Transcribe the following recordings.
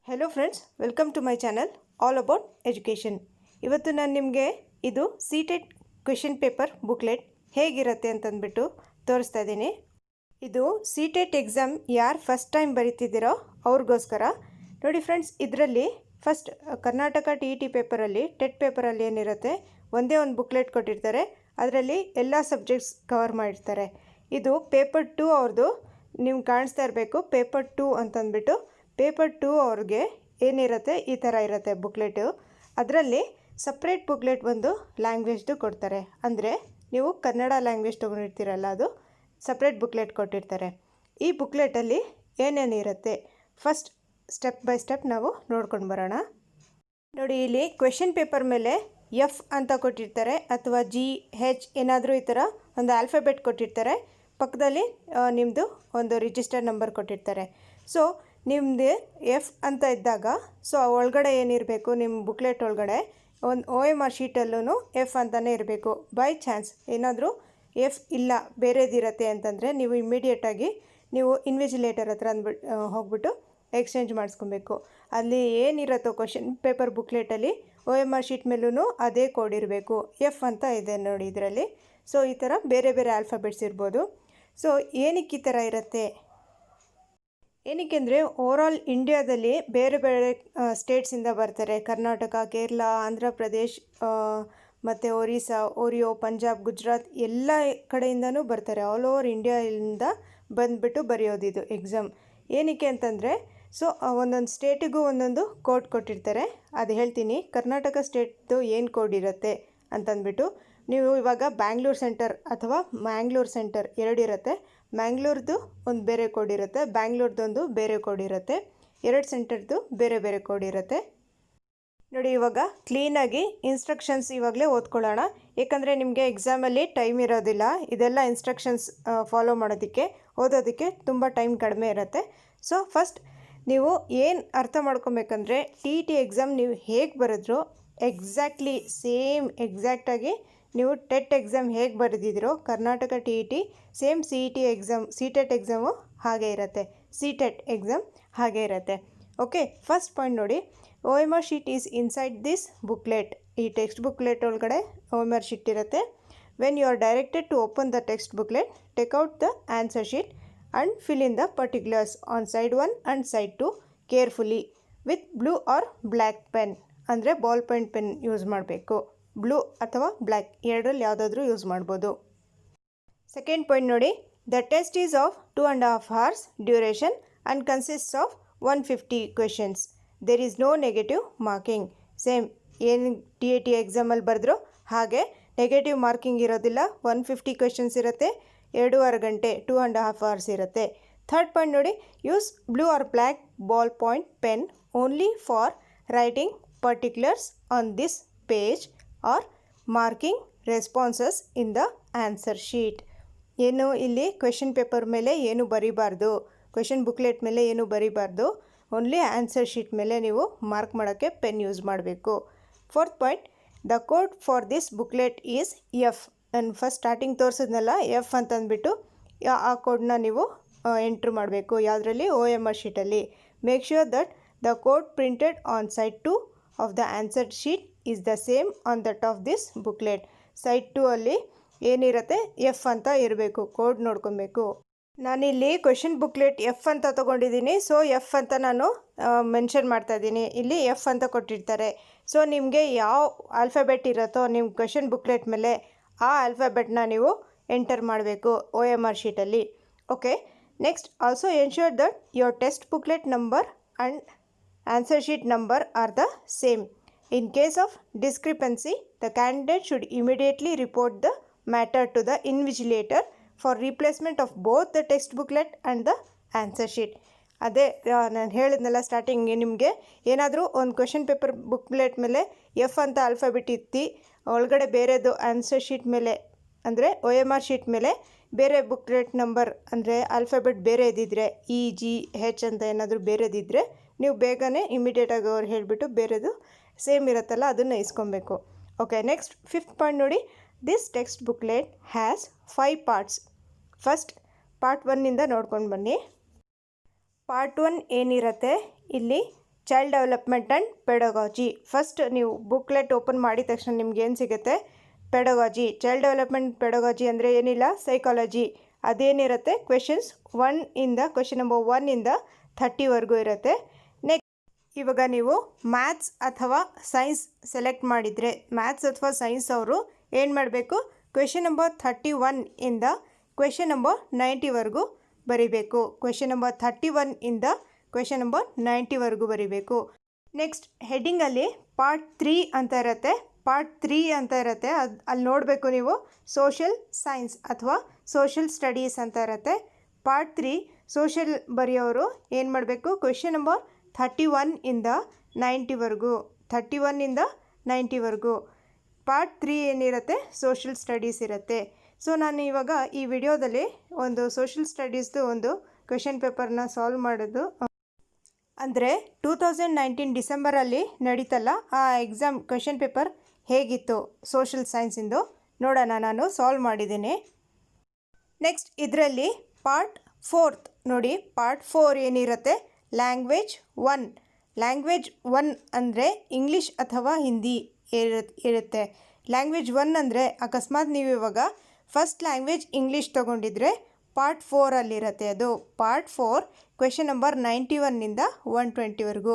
Hello friends, welcome to my channel all about education. ಇವತ್ತು ನಾನು ನಿಮಗೆ ಇದು ಸಿಟೆಟ್ ಕ್ವೆಶನ್ ಪೇಪರ್ ಬುಕ್ಲೆಟ್ ಹೇಗಿರುತ್ತೆ ಅಂತಂದ್ಬಿಟ್ಟು ತೋರಿಸ್ತಾ ಇದ್ದೀನಿ. ಇದು ಸಿಟೆಟ್ ಎಕ್ಸಾಮ್ ಯಾರು ಫಸ್ಟ್ ಟೈಮ್ ಬರೀತಿದ್ದೀರೋ ಅವ್ರಿಗೋಸ್ಕರ. ನೋಡಿ ಫ್ರೆಂಡ್ಸ್, ಇದರಲ್ಲಿ ಫಸ್ಟ್ ಕರ್ನಾಟಕ TET ಪೇಪರಲ್ಲಿ ಟೆಟ್ ಪೇಪರಲ್ಲಿ ಏನಿರುತ್ತೆ ಒಂದೇ ಒಂದು ಬುಕ್ಲೆಟ್ ಕೊಟ್ಟಿರ್ತಾರೆ. ಅದರಲ್ಲಿ ಎಲ್ಲ ಸಬ್ಜೆಕ್ಟ್ಸ್ ಕವರ್ ಮಾಡಿರ್ತಾರೆ. ಇದು ಪೇಪರ್ 2 ಅವ್ರದ್ದು ನಿಮ್ಗೆ ಕಾಣಿಸ್ತಾ ಇರಬೇಕು. ಪೇಪರ್ 2 ಅಂತಂದ್ಬಿಟ್ಟು ಪೇಪರ್ 2 ಅವ್ರಿಗೆ ಏನಿರುತ್ತೆ ಈ ಥರ ಇರುತ್ತೆ ಬುಕ್ಲೆಟು. ಅದರಲ್ಲಿ ಸಪ್ರೇಟ್ ಬುಕ್ಲೆಟ್ ಒಂದು ಲ್ಯಾಂಗ್ವೇಜ್ದು ಕೊಡ್ತಾರೆ. ಅಂದರೆ ನೀವು ಕನ್ನಡ ಲ್ಯಾಂಗ್ವೇಜ್ ತೊಗೊಂಡಿರ್ತೀರಲ್ಲ, ಅದು ಸಪ್ರೇಟ್ ಬುಕ್ಲೆಟ್ ಕೊಟ್ಟಿರ್ತಾರೆ. ಈ ಬುಕ್ಲೆಟಲ್ಲಿ ಏನೇನಿರುತ್ತೆ ಫಸ್ಟ್ ಸ್ಟೆಪ್ ಬೈ ಸ್ಟೆಪ್ ನಾವು ನೋಡ್ಕೊಂಡು ಬರೋಣ. ನೋಡಿ, ಇಲ್ಲಿ ಕ್ವೆಶನ್ ಪೇಪರ್ ಮೇಲೆ F ಅಂತ ಕೊಟ್ಟಿರ್ತಾರೆ ಅಥವಾ GH ಏನಾದರೂ ಈ ಥರ ಒಂದು ಆಲ್ಫಾಬೆಟ್ ಕೊಟ್ಟಿರ್ತಾರೆ. ಪಕ್ಕದಲ್ಲಿ ನಿಮ್ಮದು ಒಂದು ರಿಜಿಸ್ಟರ್ ನಂಬರ್ ಕೊಟ್ಟಿರ್ತಾರೆ. ಸೊ ನಿಮ್ಮದು F ಅಂತ ಇದ್ದಾಗ ಸೊ ಒಳಗಡೆ ಏನಿರಬೇಕು, ನಿಮ್ಮ ಬುಕ್ಲೆಟ್ ಒಳಗಡೆ ಒಂದು OMR ಶೀಟಲ್ಲೂ F ಅಂತಲೇ ಇರಬೇಕು. ಬೈ ಚಾನ್ಸ್ ಏನಾದರೂ F ಇಲ್ಲ ಬೇರೆದಿರತ್ತೆ ಅಂತಂದರೆ ನೀವು ಇಮ್ಮಿಡಿಯೇಟಾಗಿ ನೀವು ಇನ್ವಿಜಿಲೇಟರ್ ಹತ್ರ ಹೋಗ್ಬಿಟ್ಟು ಎಕ್ಸ್ಚೇಂಜ್ ಮಾಡಿಸ್ಕೊಬೇಕು. ಅಲ್ಲಿ ಏನಿರುತ್ತೋ ಕ್ವಶನ್ ಪೇಪರ್ ಬುಕ್ಲೆಟಲ್ಲಿ OMR ಶೀಟ್ ಮೇಲೂ ಅದೇ ಕೋಡ್ ಇರಬೇಕು. F ಅಂತ ಇದೆ ನೋಡಿ ಇದರಲ್ಲಿ. ಸೊ ಈ ಥರ ಬೇರೆ ಬೇರೆ ಆಲ್ಫಾಬೆಟ್ಸ್ ಇರ್ಬೋದು. ಸೊ ಏನಕ್ಕೆ ಈ ಥರ ಇರುತ್ತೆ, ಏನಕ್ಕೆ ಅಂದರೆ ಓವರಾಲ್ ಇಂಡಿಯಾದಲ್ಲಿ ಬೇರೆ ಬೇರೆ ಸ್ಟೇಟ್ಸಿಂದ ಬರ್ತಾರೆ. ಕರ್ನಾಟಕ, ಕೇರಳ, ಆಂಧ್ರ ಪ್ರದೇಶ್ ಮತ್ತು ಒರಿಸ್ಸಾ, ಓರಿಯೋ, ಪಂಜಾಬ್, ಗುಜರಾತ್ ಎಲ್ಲ ಕಡೆಯಿಂದನೂ ಬರ್ತಾರೆ. ಆಲ್ ಓವರ್ ಇಂಡಿಯಾದಿಂದ ಬಂದುಬಿಟ್ಟು ಬರೆಯೋದಿದು ಎಕ್ಸಾಮ್. ಏನಕ್ಕೆ ಅಂತಂದರೆ ಸೊ ಒಂದೊಂದು ಸ್ಟೇಟಿಗೂ ಒಂದೊಂದು ಕೋಡ್ ಕೊಟ್ಟಿರ್ತಾರೆ. ಅದು ಹೇಳ್ತೀನಿ. ಕರ್ನಾಟಕ ಸ್ಟೇಟ್ದು ಏನು ಕೋಡ್ ಇರುತ್ತೆ ಅಂತಂದ್ಬಿಟ್ಟು, ನೀವು ಇವಾಗ ಬ್ಯಾಂಗ್ಳೂರು ಸೆಂಟರ್ ಅಥವಾ ಮ್ಯಾಂಗ್ಳೂರು ಸೆಂಟರ್ ಎರಡಿರುತ್ತೆ. ಮ್ಯಾಂಗ್ಳೂರ್ದು ಒಂದು ಬೇರೆ ಕೋಡ್ ಇರುತ್ತೆ, ಬ್ಯಾಂಗ್ಳೂರ್ದೊಂದು ಬೇರೆ ಕೋಡ್ ಇರುತ್ತೆ. ಎರಡು ಸೆಂಟರ್ದು ಬೇರೆ ಬೇರೆ ಕೋಡ್ ಇರುತ್ತೆ. ನೋಡಿ, ಇವಾಗ ಕ್ಲೀನಾಗಿ ಇನ್ಸ್ಟ್ರಕ್ಷನ್ಸ್ ಇವಾಗಲೇ ಓದ್ಕೊಳ್ಳೋಣ. ಏಕೆಂದರೆ ನಿಮಗೆ ಎಕ್ಸಾಮಲ್ಲಿ ಟೈಮ್ ಇರೋದಿಲ್ಲ. ಇದೆಲ್ಲ ಇನ್ಸ್ಟ್ರಕ್ಷನ್ಸ್ ಫಾಲೋ ಮಾಡೋದಕ್ಕೆ ಓದೋದಕ್ಕೆ ತುಂಬ ಟೈಮ್ ಕಡಿಮೆ ಇರುತ್ತೆ. ಸೊ ಫಸ್ಟ್ ನೀವು ಏನು ಅರ್ಥ ಮಾಡ್ಕೊಬೇಕಂದ್ರೆ TET ಎಕ್ಸಾಮ್ ನೀವು ಹೇಗೆ ಬರೆದ್ರೋ ಎಕ್ಸಾಕ್ಟ್ಲಿ ಸೇಮ್ ಎಕ್ಸಾಕ್ಟಾಗಿ ನೀವು ಟೆಟ್ ಎಕ್ಸಾಮ್ ಹೇಗೆ ಬರೆದಿದ್ದೀರೋ Karnataka TET same CET exam CTET exam ಹಾಗೆ ಇರುತ್ತೆ. ಸಿಟೆಟ್ ಎಕ್ಸಾಮ್ ಹಾಗೆ ಇರುತ್ತೆ. ಓಕೆ, ಫಸ್ಟ್ ಪಾಯಿಂಟ್ ನೋಡಿ, OMR sheet is inside this booklet. ಈ ಟೆಕ್ಸ್ಟ್ ಬುಕ್ಲೆಟ್ ಒಳಗಡೆ OMR ಶೀಟ್ ಇರುತ್ತೆ. When you are directed to open the text booklet, take out the answer sheet and fill in the particulars on side 1 and side 2 carefully with blue or black pen. ಅಂದರೆ ball point pen use ಮಾಡಬೇಕು. Blue ಅಥವಾ black ಎರಡರಲ್ಲಿ ಯಾವುದಾದ್ರೂ use ಮಾಡ್ಬೋದು. Second point ನೋಡಿ, the test is of 2.5 hours duration and consists of 150 questions. There is no negative marking. Same ಏನು TET ಎಕ್ಸಾಮಲ್ಲಿ ಬರೆದ್ರು ಹಾಗೆ ನೆಗೆಟಿವ್ ಮಾರ್ಕಿಂಗ್ ಇರೋದಿಲ್ಲ. 150 questions ಇರುತ್ತೆ. 2.5 ಗಂಟೆ 2.5 hours ಇರುತ್ತೆ. ಥರ್ಡ್ ಪಾಯಿಂಟ್ ನೋಡಿ, use blue or black ball point pen only for writing particulars on this page or marking responses in the answer sheet. ಏನು ಇಲ್ಲಿ ಕ್ವೆಶನ್ ಪೇಪರ್ ಮೇಲೆ ಏನು ಬರೀಬಾರ್ದು, ಕ್ವೆಶನ್ ಬುಕ್ಲೆಟ್ ಮೇಲೆ ಏನು ಬರೀಬಾರ್ದು. ಓನ್ಲಿ ಆನ್ಸರ್ ಶೀಟ್ ಮೇಲೆ ನೀವು ಮಾರ್ಕ್ ಮಾಡೋಕ್ಕೆ ಪೆನ್ ಯೂಸ್ ಮಾಡಬೇಕು. Fourth point, the code for this booklet is F. ನಾನು ಫಸ್ಟ್ ಸ್ಟಾರ್ಟಿಂಗ್ ತೋರಿಸಿದ್ನಲ್ಲ F ಅಂತಂದ್ಬಿಟ್ಟು ಆ ಕೋಡ್ನ ನೀವು ಎಂಟ್ರ್ ಮಾಡಬೇಕು. ಯಾವುದರಲ್ಲಿ? OMR ಶೀಟಲ್ಲಿ. Make sure that the code printed on side 2 of the answer sheet is the same on that of this booklet. Side 2 ಅಲ್ಲಿ ಏನಿರುತ್ತೆ F ಅಂತ ಇರಬೇಕು. ಕೋಡ್ ನೋಡ್ಕೊಬೇಕು. ನಾನಿಲ್ಲಿ ಕ್ವೆಶನ್ ಬುಕ್ಲೆಟ್ F ಅಂತ ತೊಗೊಂಡಿದ್ದೀನಿ. ಸೊ F ಅಂತ ನಾನು ಮೆನ್ಷನ್ ಮಾಡ್ತಾಯಿದ್ದೀನಿ. ಇಲ್ಲಿ F ಅಂತ ಕೊಟ್ಟಿರ್ತಾರೆ. ಸೊ ನಿಮಗೆ ಯಾವ ಆಲ್ಫಾಬೆಟ್ ಇರುತ್ತೋ ನಿಮ್ಮ ಕ್ವೆಶನ್ ಬುಕ್ಲೆಟ್ ಮೇಲೆ ಆ ಆಲ್ಫಾಬೆಟ್ನ ನೀವು ಎಂಟರ್ ಮಾಡಬೇಕು OMR ಶೀಟಲ್ಲಿ. Okay, next also ensure that your text booklet number and answer sheet number are the same. In case of discrepancy, the candidate should immediately report the matter to the invigilator for replacement of both the text booklet and the answer sheet. ಅದೇ ನಾನು ಹೇಳಿದ್ನಲ್ಲ starting, ನಿಮಗೆ ಏನಾದರೂ ಒಂದು question paper booklet ಮೇಲೆ F ಅಂತ alphabet ಇತ್ತು, ಒಳಗಡೆ ಬೇರೆದು ಆನ್ಸರ್ ಶೀಟ್ ಮೇಲೆ ಅಂದರೆ OMR ಶೀಟ್ ಮೇಲೆ ಬೇರೆ ಬುಕ್ಲೆಟ್ ನಂಬರ್ ಅಂದರೆ ಆಲ್ಫಾಬೆಟ್ ಬೇರೆ ಇದ್ದಿದ್ರೆ EGH ಅಂತ ಏನಾದರೂ ಬೇರೆದಿದ್ದರೆ ನೀವು ಬೇಗನೆ ಇಮಿಡಿಯೇಟಾಗಿ ಅವ್ರು ಹೇಳಿಬಿಟ್ಟು ಬೇರೆದು ಸೇಮ್ ಇರುತ್ತಲ್ಲ ಅದನ್ನು ಇಸ್ಕೊಬೇಕು. ಓಕೆ, ನೆಕ್ಸ್ಟ್ ಫಿಫ್ತ್ ಪಾಯಿಂಟ್ ನೋಡಿ, this text booklet has 5 parts. First part 1 ನೋಡ್ಕೊಂಡು ಬನ್ನಿ. ಪಾರ್ಟ್ 1 ಏನಿರುತ್ತೆ, ಇಲ್ಲಿ child development and pedagogy. First ನೀವು ಬುಕ್ಲೆಟ್ ಓಪನ್ ಮಾಡಿದ ತಕ್ಷಣ ನಿಮ್ಗೆ ಏನು ಸಿಗುತ್ತೆ, ಪೆಡಗಾಜಿ. ಚೈಲ್ಡ್ ಡೆವಲಪ್ಮೆಂಟ್ ಪೆಡಗಾಜಿ ಅಂದರೆ ಏನಿಲ್ಲ, ಸೈಕಾಲಜಿ. ಅದೇನಿರುತ್ತೆ, ಕ್ವೆಶನ್ಸ್ 1 ಕ್ವೆಶನ್ ನಂಬರ್ 1 30ವರೆಗೂ ಇರುತ್ತೆ. ನೆಕ್ಸ್ಟ್ ಇವಾಗ ನೀವು ಮ್ಯಾಥ್ಸ್ ಅಥವಾ ಸೈನ್ಸ್ ಸೆಲೆಕ್ಟ್ ಮಾಡಿದರೆ, ಮ್ಯಾಥ್ಸ್ ಅಥವಾ ಸೈನ್ಸ್ ಅವರು ಏನು ಮಾಡಬೇಕು, ಕ್ವೆಶನ್ ನಂಬರ್ 31 ಕ್ವೆಶನ್ ನಂಬರ್ 90ವರೆಗೂ ಬರೀಬೇಕು. ಕ್ವೆಶನ್ ನಂಬರ್ 31 ಕ್ವೆಶನ್ ನಂಬರ್ 90ವರೆಗೂ ಬರೀಬೇಕು. ನೆಕ್ಸ್ಟ್ ಹೆಡ್ಡಿಂಗಲ್ಲಿ ಪಾರ್ಟ್ 3 ಅಂತ ಇರುತ್ತೆ. ಪಾರ್ಟ್ 3 ಅಂತ ಇರುತ್ತೆ, ಅಲ್ಲಿ ನೋಡಬೇಕು ನೀವು, ಸೋಷಿಯಲ್ ಸೈನ್ಸ್ ಅಥವಾ ಸೋಷಿಯಲ್ ಸ್ಟಡೀಸ್ ಅಂತ ಇರುತ್ತೆ. ಪಾರ್ಟ್ 3 ಸೋಷಿಯಲ್ ಬರೆಯೋರು ಏನು ಮಾಡಬೇಕು, ಕ್ವೆಶನ್ ನಂಬರ್ 31 90ವರೆಗೂ, 31 90ವರೆಗೂ. ಪಾರ್ಟ್ 3 ಏನಿರುತ್ತೆ, ಸೋಷಿಯಲ್ ಸ್ಟಡೀಸ್ ಇರುತ್ತೆ. ಸೊ ನಾನು ಇವಾಗ ಈ ವಿಡಿಯೋದಲ್ಲಿ ಒಂದು ಸೋಷಿಯಲ್ ಸ್ಟಡೀಸ್ದು ಒಂದು ಕ್ವೆಶನ್ ಪೇಪರ್ನ ಸಾಲ್ವ್ ಮಾಡೋದು, ಅಂದರೆ 2019 ಡಿಸೆಂಬರಲ್ಲಿ ನಡೀತಲ್ಲ ಆ ಎಕ್ಸಾಮ್ ಕ್ವೆಶನ್ ಪೇಪರ್ ಹೇಗಿತ್ತು ಸೋಷಿಯಲ್ ಸೈನ್ಸಿಂದು ನೋಡೋಣ. ನಾನು ಸಾಲ್ವ್ ಮಾಡಿದ್ದೀನಿ. ನೆಕ್ಸ್ಟ್ ಇದರಲ್ಲಿ ಪಾರ್ಟ್ 4 ನೋಡಿ, ಪಾರ್ಟ್ 4 ಏನಿರುತ್ತೆ, ಲ್ಯಾಂಗ್ವೇಜ್ 1. ಲ್ಯಾಂಗ್ವೇಜ್ 1 ಅಂದರೆ ಇಂಗ್ಲೀಷ್ ಅಥವಾ ಹಿಂದಿ ಇರುತ್ತೆ. ಲ್ಯಾಂಗ್ವೇಜ್ 1 ಅಂದರೆ ಅಕಸ್ಮಾತ್ ನೀವು ಇವಾಗ ಫಸ್ಟ್ ಲ್ಯಾಂಗ್ವೇಜ್ ಇಂಗ್ಲೀಷ್ ತೊಗೊಂಡಿದ್ರೆ ಪಾರ್ಟ್ 4ಅಲ್ಲಿರುತ್ತೆ ಅದು. ಪಾರ್ಟ್ 4 ಕ್ವೆಶನ್ ನಂಬರ್ 91 120ವರೆಗೂ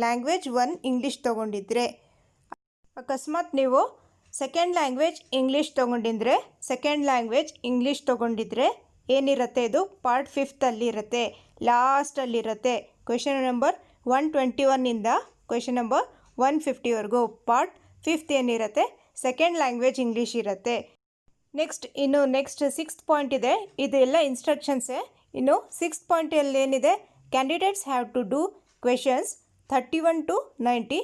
ಲ್ಯಾಂಗ್ವೇಜ್ 1 ಇಂಗ್ಲೀಷ್ ತೊಗೊಂಡಿದ್ರೆ. ಅಕಸ್ಮಾತ್ ನೀವು ಸೆಕೆಂಡ್ ಲ್ಯಾಂಗ್ವೇಜ್ ಇಂಗ್ಲೀಷ್ ತೊಗೊಂಡಿದ್ರೆ, ಏನಿರುತ್ತೆ ಇದು ಪಾರ್ಟ್ 5 ಇರುತ್ತೆ, ಲಾಸ್ಟಲ್ಲಿರುತ್ತೆ. ಕ್ವೆಶನ್ ನಂಬರ್ 121 ಕ್ವೆಶನ್ ನಂಬರ್ 150ವರೆಗೂ ಪಾರ್ಟ್ 5 ಏನಿರುತ್ತೆ, ಸೆಕೆಂಡ್ ಲ್ಯಾಂಗ್ವೇಜ್ ಇಂಗ್ಲೀಷ್ ಇರುತ್ತೆ. ನೆಕ್ಸ್ಟ್ 6th ಪಾಯಿಂಟ್ ಇದೆ, ಇದೆಲ್ಲ ಇನ್ಸ್ಟ್ರಕ್ಷನ್ಸೇ. ಇನ್ನು 6th ಪಾಯಿಂಟಲ್ಲಿ ಏನಿದೆ, candidates have to do questions 31 to 90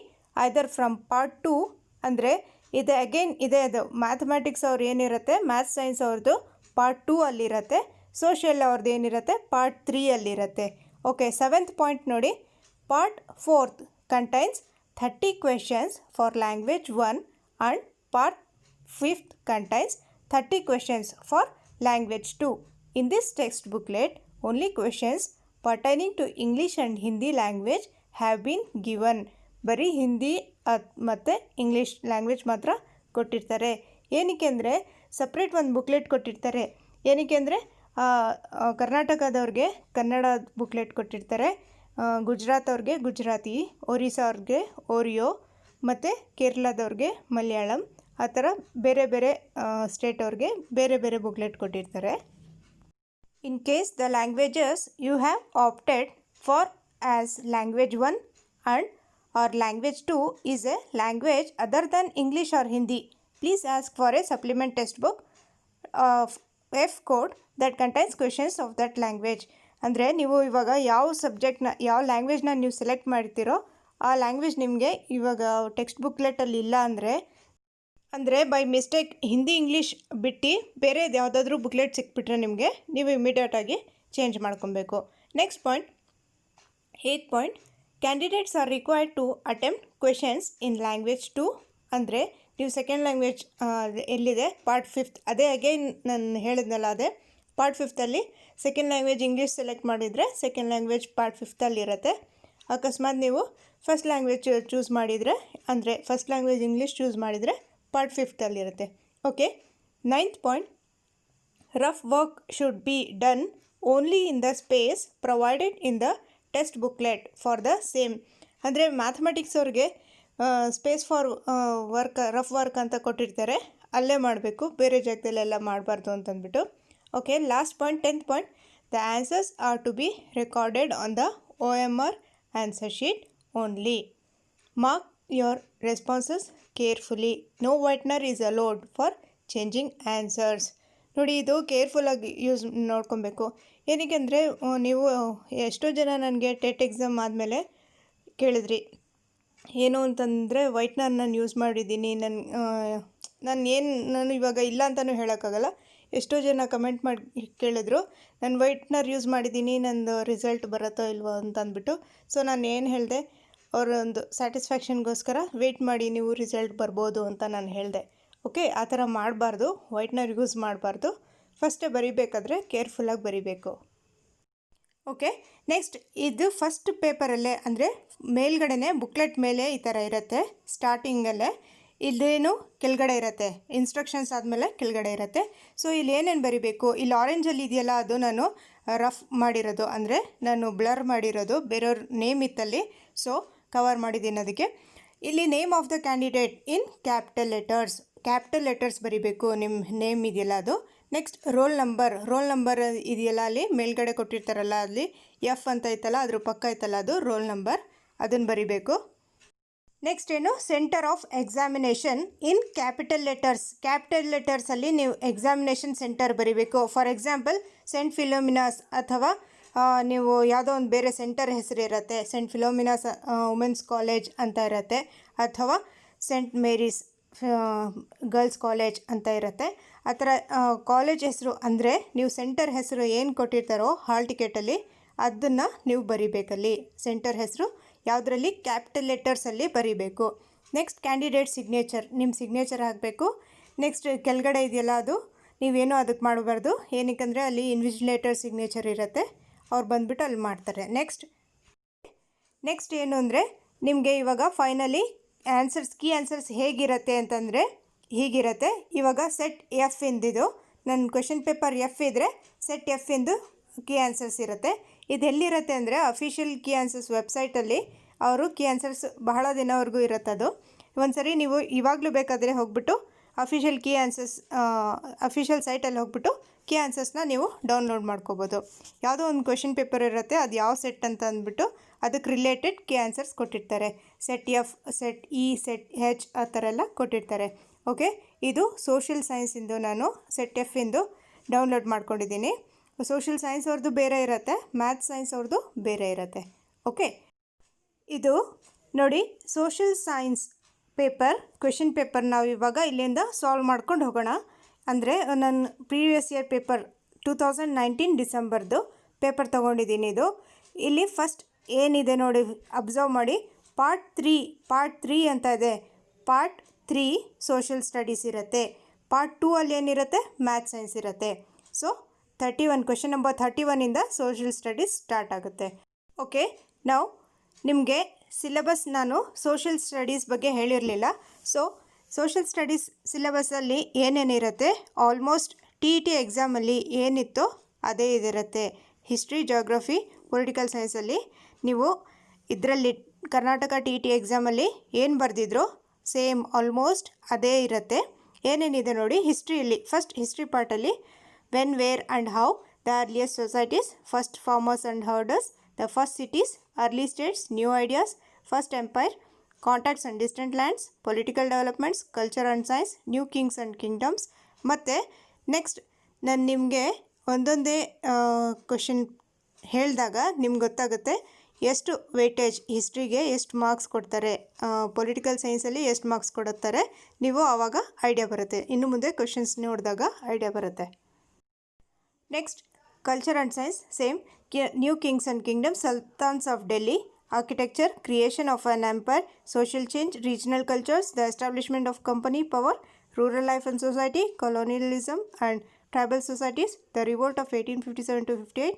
either from part 2 ಅಂದರೆ ಇದೆ. ಅಗೇನ್ ಇದೆ ಅದು ಮ್ಯಾಥಮೆಟಿಕ್ಸ್ ಅವ್ರು ಏನಿರುತ್ತೆ, ಮ್ಯಾಥ್ಸ್ ಸೈನ್ಸ್ ಅವ್ರದ್ದು ಪಾರ್ಟ್ 2 ಅಲ್ಲಿರುತ್ತೆ. ಸೋಷಿಯಲ್ ಅವ್ರದ್ದು ಏನಿರುತ್ತೆ ಪಾರ್ಟ್ 3 ಅಲ್ಲಿರುತ್ತೆ. ಓಕೆ, 7th ಪಾಯಿಂಟ್ ನೋಡಿ, part 4 contains 30 questions for language 1 and part 5 contains 30 questions for language 2. In this text booklet, only questions pertaining to English and Hindi language have been given. ಬರೀ ಹಿಂದಿ ಮತ್ತು English language ಮಾತ್ರ ಕೊಟ್ಟಿರ್ತಾರೆ. ಏನಕ್ಕೆ ಅಂದರೆ separate ಒಂದು booklet ಕೊಟ್ಟಿರ್ತಾರೆ. ಏನಕ್ಕೆ ಅಂದರೆ ಕರ್ನಾಟಕದವ್ರಿಗೆ ಕನ್ನಡ ಬುಕ್ಲೆಟ್ ಕೊಟ್ಟಿರ್ತಾರೆ, ಗುಜರಾತ್ ಅವ್ರಿಗೆ ಗುಜರಾತಿ, ಒರಿಸ್ಸಾ ಅವ್ರಿಗೆ ಓರಿಯೋ, ಮತ್ತು ಕೇರಳದವ್ರಿಗೆ ಮಲಯಾಳಂ, ಆ ಥರ ಬೇರೆ ಬೇರೆ ಸ್ಟೇಟ್ ಅವ್ರಿಗೆ ಬೇರೆ ಬೇರೆ ಬುಕ್ಲೆಟ್ ಕೊಟ್ಟಿರ್ತಾರೆ. In case the languages you have opted for as language 1 and or language 2 is a language other than English or Hindi, please ask for a supplement textbook of F code that contains questions of that language. ಅಂದರೆ ನೀವು ಇವಾಗ ಯಾವ ಸಬ್ಜೆಕ್ಟ್ನ, ಯಾವ ಲ್ಯಾಂಗ್ವೇಜ್ನ ನೀವು select ಮಾಡ್ತೀರೋ ಆ language ನಿಮಗೆ ಇವಾಗ ಟೆಕ್ಸ್ಟ್ ಬುಕ್ಲೆಟಲ್ಲಿ ಇಲ್ಲ ಅಂದರೆ ಬೈ ಮಿಸ್ಟೇಕ್ ಹಿಂದಿ ಇಂಗ್ಲೀಷ್ ಬಿಟ್ಟು ಬೇರೆದು ಯಾವುದಾದ್ರೂ ಬುಕ್ಲೆಟ್ ಸಿಕ್ಬಿಟ್ರೆ ನಿಮಗೆ, ನೀವು ಇಮಿಡಿಯೇಟಾಗಿ ಚೇಂಜ್ ಮಾಡ್ಕೊಬೇಕು. Next point, 8th point, candidates are required to attempt questions in language 2. ಅಂದರೆ ನೀವು ಸೆಕೆಂಡ್ ಲ್ಯಾಂಗ್ವೇಜ್ ಎಲ್ಲಿದೆ ಪಾರ್ಟ್ 5, ಅದೇ ಅಗೇನ್ ನಾನು ಹೇಳಿದ್ನಲ್ಲ ಅದೇ ಪಾರ್ಟ್ 5ಅಲ್ಲಿ ಸೆಕೆಂಡ್ ಲ್ಯಾಂಗ್ವೇಜ್ ಇಂಗ್ಲೀಷ್ ಸೆಲೆಕ್ಟ್ ಮಾಡಿದರೆ ಸೆಕೆಂಡ್ ಲ್ಯಾಂಗ್ವೇಜ್ ಪಾರ್ಟ್ 5ಅಲ್ಲಿರುತ್ತೆ. ಅಕಸ್ಮಾತ್ ನೀವು ಫಸ್ಟ್ ಲ್ಯಾಂಗ್ವೇಜ್ ಚೂಸ್ ಮಾಡಿದರೆ, ಅಂದರೆ ಫಸ್ಟ್ ಲ್ಯಾಂಗ್ವೇಜ್ ಇಂಗ್ಲೀಷ್ ಚೂಸ್ ಮಾಡಿದರೆ ಪಾರ್ಟ್ 5ಅಲ್ಲಿರುತ್ತೆ. Okay, 9th point, rough work should be done only in the space provided in the text booklet for the same. ಅಂದರೆ mathematics ಅವ್ರಿಗೆ space for work, rough work ಅಂತ ಕೊಟ್ಟಿರ್ತಾರೆ, ಅಲ್ಲೇ ಮಾಡಬೇಕು, ಬೇರೆ ಜಾಗದಲ್ಲೆಲ್ಲ ಮಾಡಬಾರ್ದು ಅಂತಂದ್ಬಿಟ್ಟು. Okay, last point, 10th point, the answers are to be recorded on the OMR answer sheet only. Mark your responses carefully. No whitener is allowed for changing answers. ನೋಡಿ, ಇದು ಕೇರ್ಫುಲ್ಲಾಗಿ ಯೂಸ್ ನೋಡ್ಕೊಬೇಕು. ಏನಕ್ಕೆ ಅಂದರೆ ನೀವು ಎಷ್ಟೋ ಜನ ನನಗೆ ಟೆಟ್ ಎಕ್ಸಾಮ್ ಆದಮೇಲೆ ಕೇಳಿದ್ರಿ, ಏನು ಅಂತಂದರೆ ವೈಟ್ನರ್ ನಾನು ಯೂಸ್ ಮಾಡಿದ್ದೀನಿ, ನಾನು ಇವಾಗ ಇಲ್ಲ ಅಂತಲೂ ಹೇಳೋಕ್ಕಾಗಲ್ಲ. ಎಷ್ಟೋ ಜನ ಕಮೆಂಟ್ ಮಾಡಿ ಕೇಳಿದ್ರು, ನಾನು ವೈಟ್ನರ್ ಯೂಸ್ ಮಾಡಿದ್ದೀನಿ, ನಂದು ರಿಸಲ್ಟ್ ಬರುತ್ತೋ ಇಲ್ವೋ ಅಂತ ಅಂದ್ಬಿಟ್ಟು. ಸೊ ನಾನು ಏನು ಹೇಳಿದೆ, ಅವರೊಂದು ಸ್ಯಾಟಿಸ್ಫ್ಯಾಕ್ಷನ್ಗೋಸ್ಕರ ವೆಯ್ಟ್ ಮಾಡಿ, ನೀವು ರಿಸಲ್ಟ್ ಬರ್ಬೋದು ಅಂತ ನಾನು ಹೇಳಿದೆ. ಓಕೆ, ಆ ಥರ ಮಾಡಬಾರ್ದು, ವೈಟ್ನರ್ ಯೂಸ್ ಮಾಡಬಾರ್ದು. ಫಸ್ಟೇ ಬರೀಬೇಕಾದ್ರೆ ಕೇರ್ಫುಲ್ಲಾಗಿ ಬರೀಬೇಕು. ಓಕೆ, ನೆಕ್ಸ್ಟ್ ಇದು ಫಸ್ಟ್ ಪೇಪರಲ್ಲೇ ಅಂದರೆ ಮೇಲ್ಗಡೆನೇ ಬುಕ್ಲೆಟ್ ಮೇಲೆ ಈ ಥರ ಇರುತ್ತೆ. ಸ್ಟಾರ್ಟಿಂಗಲ್ಲೇ ಇಲ್ಲೇನು ಕೆಳಗಡೆ ಇರುತ್ತೆ, ಇನ್ಸ್ಟ್ರಕ್ಷನ್ಸ್ ಆದಮೇಲೆ ಕೆಳಗಡೆ ಇರುತ್ತೆ. ಸೊ ಇಲ್ಲಿ ಏನೇನು ಬರೀಬೇಕು, ಇಲ್ಲಿ ಆರೆಂಜಲ್ಲಿ ಇದೆಯಲ್ಲ ಅದು ನಾನು ರಫ್ ಮಾಡಿರೋದು, ಅಂದರೆ ನಾನು ಬ್ಲರ್ ಮಾಡಿರೋದು, ಬೇರೆಯವ್ರ ನೇಮ್ ಇತ್ತಲ್ಲಿ, ಸೊ ಕವರ್ ಮಾಡಿದ್ದೀನಿ ಅದಕ್ಕೆ. ಇಲ್ಲಿ name of the candidate in capital letters ಬರೀಬೇಕು, ನಿಮ್ಮ ನೇಮ್ ಇದೆಯಲ್ಲ ಅದು. ನೆಕ್ಸ್ಟ್ ರೋಲ್ ನಂಬರ್ ಇದೆಯಲ್ಲ ಅಲ್ಲಿ ಮೇಲ್ಗಡೆ ಕೊಟ್ಟಿರ್ತಾರಲ್ಲ, ಅಲ್ಲಿ ಎಫ್ ಅಂತ ಐತಲ್ಲ, ಅದ್ರ ಪಕ್ಕ ಐತಲ್ಲ ಅದು ರೋಲ್ ನಂಬರ್, ಅದನ್ನು ಬರೀಬೇಕು. ನೆಕ್ಸ್ಟ್ ಏನು, centre of examination in capital ಲೆಟರ್ಸಲ್ಲಿ ನೀವು ಎಕ್ಸಾಮಿನೇಷನ್ ಸೆಂಟರ್ ಬರೀಬೇಕು. ಫಾರ್ ಎಕ್ಸಾಂಪಲ್ ಸೆಂಟ್ ಫಿಲೋಮಿನಾಸ್, ಅಥವಾ ನೀವು ಯಾವುದೋ ಒಂದು ಬೇರೆ ಸೆಂಟರ್ ಹೆಸರು ಇರುತ್ತೆ, ಸೆಂಟ್ ಫಿಲೋಮಿನಾಸ್ ವುಮೆನ್ಸ್ ಕಾಲೇಜ್ ಅಂತ ಇರುತ್ತೆ, ಅಥವಾ ಸೆಂಟ್ ಮೇರೀಸ್ ಗರ್ಲ್ಸ್ ಕಾಲೇಜ್ ಅಂತ ಇರುತ್ತೆ. ಆ ಥರ ಕಾಲೇಜ್ ಹೆಸರು ಅಂದರೆ ನೀವು ಸೆಂಟರ್ ಹೆಸರು ಏನು ಕೊಟ್ಟಿರ್ತಾರೋ ಹಾಲ್ ಟಿಕೆಟಲ್ಲಿ ಅದನ್ನು ನೀವು ಬರೀಬೇಕಲ್ಲಿ. ಸೆಂಟರ್ ಹೆಸರು ಯಾವುದರಲ್ಲಿ, ಕ್ಯಾಪಿಟಲ್ ಲೆಟರ್ಸಲ್ಲಿ ಬರೀಬೇಕು. ನೆಕ್ಸ್ಟ್ ಕ್ಯಾಂಡಿಡೇಟ್ ಸಿಗ್ನೇಚರ್, ನಿಮ್ಮ ಸಿಗ್ನೇಚರ್ ಹಾಕಬೇಕು. ನೆಕ್ಸ್ಟ್ ಕೆಳಗಡೆ ಇದೆಯಲ್ಲ ಅದು ನೀವೇನೋ ಅದಕ್ಕೆ ಮಾಡಬಾರ್ದು, ಏನಕ್ಕಂದರೆ ಅಲ್ಲಿ ಇನ್ವಿಜಿಲೇಟರ್ ಸಿಗ್ನೇಚರ್ ಇರುತ್ತೆ, ಅವ್ರು ಬಂದುಬಿಟ್ಟು ಅಲ್ಲಿ ಮಾಡ್ತಾರೆ. ನೆಕ್ಸ್ಟ್ ಏನು ಅಂದರೆ ನಿಮಗೆ ಇವಾಗ ಫೈನಲಿ ಕೀ ಆನ್ಸರ್ಸ್ ಹೇಗಿರುತ್ತೆ ಅಂತಂದರೆ ಹೀಗಿರುತ್ತೆ. ಇವಾಗ ಸೆಟ್ ಎಫ್ ಇಂದಿದು ನನ್ನ ಕ್ವೆಶನ್ ಪೇಪರ್ ಎಫ್ ಇದ್ದರೆ ಸೆಟ್ ಎಫ್ ಇಂದು ಕೀ ಆನ್ಸರ್ಸ್ ಇರುತ್ತೆ. ಇದು ಎಲ್ಲಿರುತ್ತೆ ಅಂದರೆ ಅಫಿಷಿಯಲ್ ಕೀ ಆನ್ಸರ್ಸ್ ವೆಬ್ಸೈಟಲ್ಲಿ ಅವರು ಕೀ ಆನ್ಸರ್ಸ್ ಬಹಳ ದಿನವರೆಗೂ ಇರುತ್ತೆ. ಅದು ಒಂದು ಸರಿ ನೀವು ಇವಾಗಲೂ ಬೇಕಾದರೆ ಹೋಗ್ಬಿಟ್ಟು ಅಫಿಷಿಯಲ್ ಕೀ ಆನ್ಸರ್ಸ್ ಅಫಿಷಿಯಲ್ ಸೈಟಲ್ಲಿ ಹೋಗ್ಬಿಟ್ಟು ಕೀ ಆನ್ಸರ್ಸ್ನ ನೀವು ಡೌನ್ಲೋಡ್ ಮಾಡ್ಕೋಬೋದು. ಯಾವುದೋ ಒಂದು ಕ್ವೆಶನ್ ಪೇಪರ್ ಇರುತ್ತೆ, ಅದು ಯಾವ ಸೆಟ್ ಅಂತ ಅಂದ್ಬಿಟ್ಟು ಅದಕ್ಕೆ ರಿಲೇಟೆಡ್ ಕೀ ಆನ್ಸರ್ಸ್ ಕೊಟ್ಟಿರ್ತಾರೆ. Set F, set E, set H ಆ ಥರ ಎಲ್ಲ ಕೊಟ್ಟಿರ್ತಾರೆ. ಓಕೆ, ಇದು ಸೋಷಿಯಲ್ ಸೈನ್ಸಿಂದು ನಾನು ಸೆಟ್ ಎಫ್ ಇಂದು ಡೌನ್ಲೋಡ್ ಮಾಡ್ಕೊಂಡಿದ್ದೀನಿ. ಸೋಷಿಯಲ್ ಸೈನ್ಸ್ ಅವ್ರದ್ದು ಬೇರೆ ಇರುತ್ತೆ, ಮ್ಯಾಥ್ಸ್ ಸೈನ್ಸ್ ಅವ್ರದ್ದು ಬೇರೆ ಇರುತ್ತೆ. ಓಕೆ, ಇದು ನೋಡಿ ಸೋಷಿಯಲ್ ಸೈನ್ಸ್ ಕ್ವೆಶನ್ ಪೇಪರ್ ನಾವು ಇವಾಗ ಇಲ್ಲಿಂದ ಸಾಲ್ವ್ ಮಾಡ್ಕೊಂಡು ಹೋಗೋಣ. ಅಂದರೆ ನನ್ನ ಪ್ರೀವಿಯಸ್ ಇಯರ್ ಪೇಪರ್ 2019 ಡಿಸೆಂಬರ್ದು ಪೇಪರ್ ತೊಗೊಂಡಿದ್ದೀನಿ. ಇದು ಇಲ್ಲಿ ಫಸ್ಟ್ ಏನಿದೆ ನೋಡಿ, ಅಬ್ಸರ್ವ್ ಮಾಡಿ. ಪಾರ್ಟ್ 3 ಅಂತ ಇದೆ. ಪಾರ್ಟ್ 3 ಸೋಷಿಯಲ್ ಸ್ಟಡೀಸ್ ಇರುತ್ತೆ. ಪಾರ್ಟ್ 2 ಅಲ್ಲಿ ಏನಿರುತ್ತೆ, ಮ್ಯಾಥ್ಸ್ ಸೈನ್ಸ್ ಇರುತ್ತೆ. ಸೊ 31 ಕ್ವೆಶನ್ ನಂಬರ್ 31ಇಂದ ಸೋಷಿಯಲ್ ಸ್ಟಡೀಸ್ ಸ್ಟಾರ್ಟ್ ಆಗುತ್ತೆ. ಓಕೆ, ನಾವು ನಿಮಗೆ ಸಿಲೆಬಸ್ ನಾನು ಸೋಷಿಯಲ್ ಸ್ಟಡೀಸ್ ಬಗ್ಗೆ ಹೇಳಿರಲಿಲ್ಲ. ಸೊ ಸೋಷಿಯಲ್ ಸ್ಟಡೀಸ್ ಸಿಲೆಬಸ್ಸಲ್ಲಿ ಏನೇನಿರುತ್ತೆ, ಆಲ್ಮೋಸ್ಟ್ TET ಎಕ್ಸಾಮಲ್ಲಿ ಏನಿತ್ತೋ ಅದೇ ಇದಿರುತ್ತೆ. ಹಿಸ್ಟ್ರಿ, ಜಾಗ್ರಫಿ, ಪೊಲಿಟಿಕಲ್ ಸೈನ್ಸಲ್ಲಿ ನೀವು ಇದರಲ್ಲಿ ಕರ್ನಾಟಕ TET ಎಕ್ಸಾಮಲ್ಲಿ ಏನು ಬರೆದಿದ್ರೋ ಸೇಮ್ ಆಲ್ಮೋಸ್ಟ್ ಅದೇ ಇರುತ್ತೆ. ಏನೇನಿದೆ ನೋಡಿ, ಹಿಸ್ಟ್ರಿಯಲ್ಲಿ ಫಸ್ಟ್ ಹಿಸ್ಟ್ರಿ ಪಾರ್ಟಲ್ಲಿ when, where and how the earliest societies, first farmers and herders, the first cities, early states, new ideas, first empire, contacts and distant lands, political developments, culture and science, new kings and kingdoms. ಮತ್ತು next ನಾನು ನಿಮಗೆ ಒಂದೊಂದೇ question ಹೇಳಿದಾಗ ನಿಮ್ಗೆ ಗೊತ್ತಾಗುತ್ತೆ ಎಷ್ಟು weightage, ಹಿಸ್ಟ್ರಿಗೆ ಎಷ್ಟು marks ಕೊಡ್ತಾರೆ, ಪೊಲಿಟಿಕಲ್ ಸೈನ್ಸಲ್ಲಿ ಎಷ್ಟು ಮಾರ್ಕ್ಸ್ ಕೊಡುತ್ತಾರೆ, ನೀವು ಆವಾಗ ಐಡಿಯಾ ಬರುತ್ತೆ. ಇನ್ನು ಮುಂದೆ ಕ್ವೆಶನ್ಸ್ ನೋಡಿದಾಗ ಐಡಿಯಾ ಬರುತ್ತೆ. Next culture and science same. New kings and kingdoms, ಸುಲ್ತಾನ್ಸ್ of Delhi, architecture, creation of on empire, social change, regional cultures, the establishment of company power, rural life and society, colonialism and tribal societies, the revolt of 1857 to 58,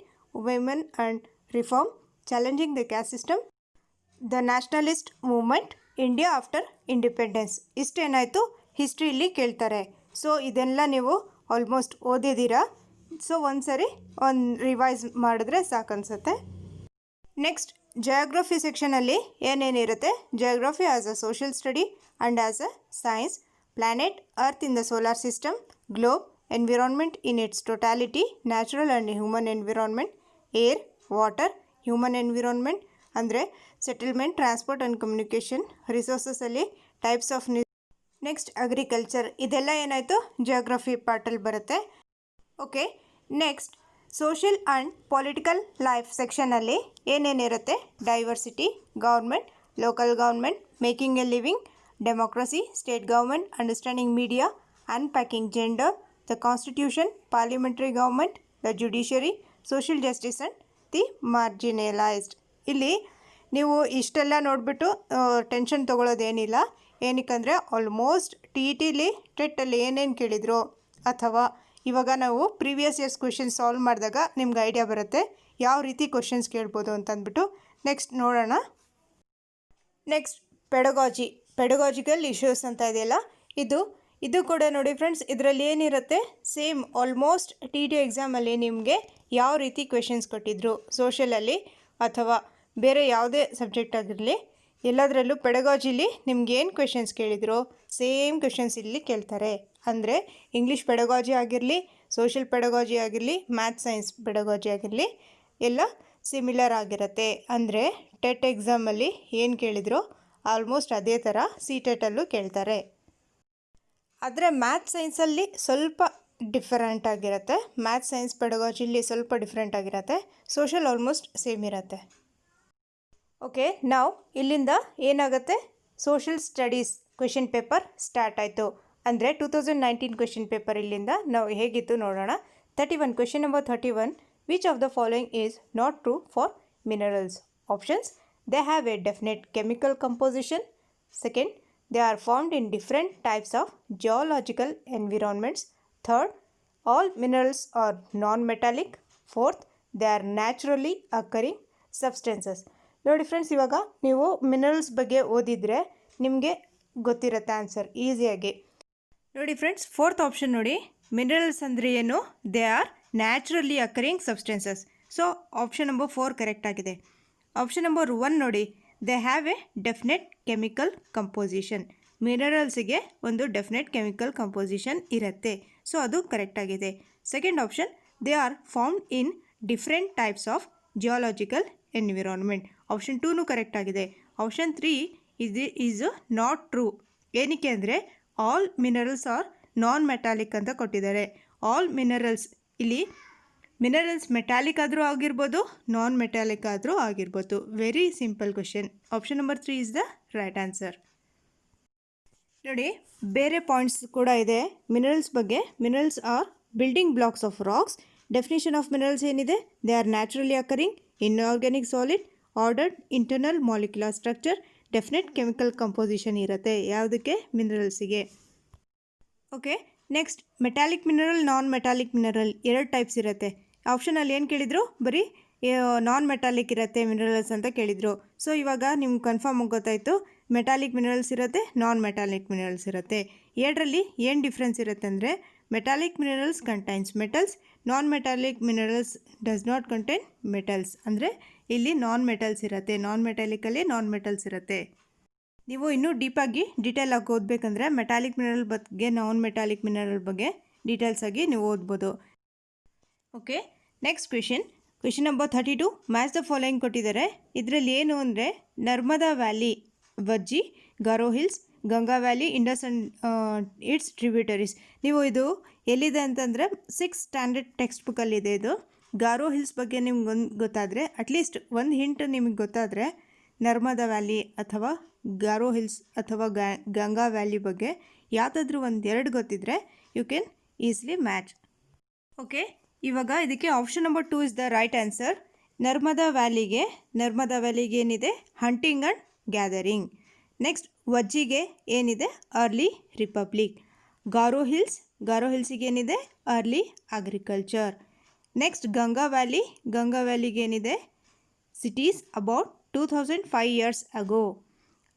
women and reform, challenging the caste system, the nationalist movement, India after independence. ಇಷ್ಟೇನಾಯಿತು ಹಿಸ್ಟ್ರಿಯಲ್ಲಿ ಕೇಳ್ತಾರೆ. So ಇದೆಲ್ಲ ನೀವು almost ಓದಿದ್ದೀರಾ. So ಒಂದು revise ಮಾಡಿದ್ರೆ ಸಾಕನ್ಸುತ್ತೆ. Next geography ಸೆಕ್ಷನಲ್ಲಿ ಏನೇನಿರುತ್ತೆ, geography as a social study and as a science, planet, earth in the solar system, globe, environment in its totality, natural and human environment, air, water, human environment ಅಂದರೆ settlement, transport and communication, ರಿಸೋರ್ಸಸಲ್ಲಿ types of next agriculture, ಇದೆಲ್ಲ ಏನಾಯಿತು geography ಪಾರ್ಟಲ್ಲಿ ಬರುತ್ತೆ. Okay, next social and political life ಸೆಕ್ಷನಲ್ಲಿ ಏನೇನಿರುತ್ತೆ, diversity, government, local government, making a living, democracy, state government, understanding media, unpacking gender, the constitution, parliamentary government, the judiciary, social justice and the marginalized. ಇಲ್ಲಿ ನೀವು ಇಷ್ಟೆಲ್ಲ ನೋಡಿಬಿಟ್ಟು tension ತೊಗೊಳ್ಳೋದೇನಿಲ್ಲ. ಏನಕ್ಕಂದರೆ almost ಟೆಟ್ಟಲ್ಲಿ ಏನೇನು ಕೇಳಿದ್ರು ಅಥವಾ ಇವಾಗ ನಾವು ಪ್ರೀವಿಯಸ್ ಇಯರ್ಸ್ ಕ್ವೆಶನ್ ಸಾಲ್ವ್ ಮಾಡಿದಾಗ ನಿಮ್ಗೆ ಐಡಿಯಾ ಬರುತ್ತೆ ಯಾವ ರೀತಿ ಕ್ವಶನ್ಸ್ ಕೇಳ್ಬೋದು ಅಂತ ಅಂದ್ಬಿಟ್ಟು ನೆಕ್ಸ್ಟ್ ನೋಡೋಣ. ನೆಕ್ಸ್ಟ್ ಪೆಡಗಾಜಿಕಲ್ ಇಶ್ಯೂಸ್ ಅಂತ ಇದೆಯಲ್ಲ, ಇದು ಕೂಡ ನೋಡಿ ಫ್ರೆಂಡ್ಸ್, ಇದರಲ್ಲಿ ಏನಿರುತ್ತೆ, ಸೇಮ್ ಆಲ್ಮೋಸ್ಟ್ TTE ಎಕ್ಸಾಮಲ್ಲಿ ನಿಮಗೆ ಯಾವ ರೀತಿ ಕ್ವೆಶನ್ಸ್ ಕೊಟ್ಟಿದ್ರು, ಸೋಷಲಲ್ಲಿ ಅಥವಾ ಬೇರೆ ಯಾವುದೇ ಸಬ್ಜೆಕ್ಟ್ ಆಗಿರಲಿ, ಎಲ್ಲದರಲ್ಲೂ ಪೆಡಗಾಜಿಲಿ ನಿಮ್ಗೆ ಏನು ಕ್ವೆಶನ್ಸ್ ಕೇಳಿದ್ರು ಸೇಮ್ ಕ್ವೆಶನ್ಸ್ ಇಲ್ಲಿ ಕೇಳ್ತಾರೆ. ಅಂದರೆ ಇಂಗ್ಲೀಷ್ ಪೆಡಗಾಜಿ ಆಗಿರಲಿ, ಸೋಷಿಯಲ್ ಪೆಡಗಾಜಿ ಆಗಿರಲಿ, ಮ್ಯಾಥ್ಸ್ ಸೈನ್ಸ್ ಪೆಡಗಾಜಿ ಆಗಿರಲಿ, ಎಲ್ಲ ಸಿಮಿಲರ್ ಆಗಿರುತ್ತೆ. ಅಂದರೆ ಟೆಟ್ ಎಕ್ಸಾಮಲ್ಲಿ ಏನು ಕೇಳಿದ್ರು ಆಲ್ಮೋಸ್ಟ್ ಅದೇ ಥರ CTETಲ್ಲೂ ಕೇಳ್ತಾರೆ. ಆದರೆ ಮ್ಯಾಥ್ಸ್ ಸೈನ್ಸಲ್ಲಿ ಸ್ವಲ್ಪ ಡಿಫರೆಂಟ್ ಆಗಿರುತ್ತೆ, ಮ್ಯಾಥ್ಸ್ ಸೈನ್ಸ್ ಪೆಡಗಾಜಿಲಿ ಸ್ವಲ್ಪ ಡಿಫ್ರೆಂಟ್ ಆಗಿರುತ್ತೆ, ಸೋಷಲ್ ಆಲ್ಮೋಸ್ಟ್ ಸೇಮ್ ಇರುತ್ತೆ. ಓಕೆ, ನಾವು ಇಲ್ಲಿಂದ ಏನಾಗುತ್ತೆ, social studies question paper start ಆಯಿತು. ಅಂದರೆ 2019 ಕ್ವೆಶನ್ ಪೇಪರ್ ಇಲ್ಲಿಂದ ನಾವು ಹೇಗಿತ್ತು ನೋಡೋಣ. 31 question number 31, which of the following is not true for minerals? Options: they have a definite chemical composition. Second, they are formed in different types of geological environments. Third, all minerals are non-metallic. Fourth, they are naturally occurring substances. ನೋಡಿ friends, ಇವಾಗ ನೀವು minerals ಬಗ್ಗೆ ಓದಿದರೆ ನಿಮಗೆ ಗೊತ್ತಿರುತ್ತೆ answer ಈಸಿಯಾಗಿ. ನೋಡಿ friends, fourth option ನೋಡಿ, ಮಿನರಲ್ಸ್ ಅಂದರೆ ಏನು, they are naturally occurring substances. So option number 4 correct ಆಗಿದೆ. ಆಪ್ಷನ್ ನಂಬರ್ 1 ನೋಡಿ, they have a definite chemical composition. ಮಿನರಲ್ಸಿಗೆ ಒಂದು ಡೆಫಿನೆಟ್ ಕೆಮಿಕಲ್ ಕಂಪೋಸಿಷನ್ ಇರುತ್ತೆ, ಸೊ ಅದು ಕರೆಕ್ಟಾಗಿದೆ. Second option, they are found in different types of geological environment. Option 2ನೂ correct ಆಗಿದೆ. Option 3 is not true. ಏನಕ್ಕೆ ಅಂದರೆ all minerals are non metallic ಅಂತ ಕೊಟ್ಟಿದ್ದಾರೆ. ಆಲ್ ಮಿನರಲ್ಸ್, ಇಲ್ಲಿ ಮಿನರಲ್ಸ್ ಮೆಟಾಲಿಕ್ ಆದರೂ ಆಗಿರ್ಬೋದು, ನಾನ್ ಮೆಟಾಲಿಕ್ ಆದರೂ ಆಗಿರ್ಬೋದು. Very simple question. Option number 3 is the right answer. ನೋಡಿ, ಬೇರೆ ಪಾಯಿಂಟ್ಸ್ ಕೂಡ ಇದೆ ಮಿನರಲ್ಸ್ ಬಗ್ಗೆ. Minerals are building blocks of rocks. Definition of minerals ಏನಿದೆ, they are naturally occurring inorganic solid, ordered internal molecular structure, definite chemical composition ಇರುತ್ತೆ ಯಾವುದಕ್ಕೆ, ಮಿನರಲ್ಸಿಗೆ. Okay, next metallic mineral, non metallic mineral 2 types ಇರುತ್ತೆ. ಆಪ್ಷನಲ್ಲಿ ಏನು ಕೇಳಿದರು, ಬರೀ ನಾನ್ ಮೆಟಾಲಿಕ್ ಇರುತ್ತೆ ಮಿನರಲ್ಸ್ ಅಂತ ಕೇಳಿದರು. ಸೊ ಇವಾಗ ನಿಮ್ಗೆ ಕನ್ಫರ್ಮ್ ಗೊತ್ತಾಯಿತು, ಮೆಟಾಲಿಕ್ ಮಿನರಲ್ಸ್ ಇರುತ್ತೆ, ನಾನ್ ಮೆಟಾಲಿಕ್ ಮಿನರಲ್ಸ್ ಇರುತ್ತೆ. 2ರಲ್ಲಿ ಏನು ಡಿಫ್ರೆನ್ಸ್ ಇರುತ್ತೆ ಅಂದರೆ, metallic minerals contains metals, non metallic minerals does not contain metals. ಅಂದರೆ ಇಲ್ಲಿ ನಾನ್ ಮೆಟಲ್ಸ್ ಇರುತ್ತೆ, ನಾನ್ ಮೆಟಾಲಿಕಲ್ಲಿ ನಾನ್ ಮೆಟಲ್ಸ್ ಇರುತ್ತೆ. ನೀವು ಇನ್ನೂ ಡೀಪಾಗಿ ಡೀಟೇಲ್ ಆಗಿ ಓದಬೇಕಂದ್ರೆ ಮೆಟಾಲಿಕ್ ಮಿನರಲ್ ಬಗ್ಗೆ, ನಾನ್ ಮೆಟಾಲಿಕ್ ಮಿನರಲ್ ಬಗ್ಗೆ ಡೀಟೇಲ್ಸ್ ಆಗಿ ನೀವು ಓದ್ಬೋದು. Okay, next question number 32, match the following ಕೊಟ್ಟಿದ್ದಾರೆ. ಇದರಲ್ಲಿ ಏನು ಅಂದರೆ, Narmada valley, Vajji, Garo hills, Ganga valley, Indus and its tributaries. ನೀವು ಇದು ಎಲ್ಲಿದೆ ಅಂತಂದರೆ 6th ಸ್ಟ್ಯಾಂಡರ್ಡ್ ಟೆಕ್ಸ್ಟ್ ಬುಕ್ಕಲ್ಲಿದೆ ಇದು. ಗಾರೋ ಹಿಲ್ಸ್ ಬಗ್ಗೆ ನಿಮ್ಗೆ ಗೊತ್ತಾದರೆ, ಅಟ್ಲೀಸ್ಟ್ ಒಂದು ಹಿಂಟ್ ನಿಮಗೆ ಗೊತ್ತಾದರೆ, ನರ್ಮದಾ ವ್ಯಾಲಿ ಅಥವಾ ಗಾರೋ ಹಿಲ್ಸ್ ಅಥವಾ ಗಂಗಾ ವ್ಯಾಲಿ ಬಗ್ಗೆ ಯಾವುದಾದ್ರೂ 1-2 ಗೊತ್ತಿದ್ರೆ you can easily match. Okay, ಇವಾಗ ಇದಕ್ಕೆ option number 2 is the right answer. Narmada ವ್ಯಾಲಿಗೆ ಏನಿದೆ, ಹಂಟಿಂಗ್ ಆ್ಯಂಡ್ ಗ್ಯಾದರಿಂಗ್. ನೆಕ್ಸ್ಟ್ ವಜ್ಜಿಗೆ ಏನಿದೆ, ಅರ್ಲಿ ರಿಪಬ್ಲಿಕ್. ಗಾರೋ ಹಿಲ್ಸಿಗೆ ಏನಿದೆ, ಅರ್ಲಿ ಅಗ್ರಿಕಲ್ಚರ್. ನೆಕ್ಸ್ಟ್ ಗಂಗಾ ವ್ಯಾಲಿಗೆ ಏನಿದೆ, cities about 2005 years ago.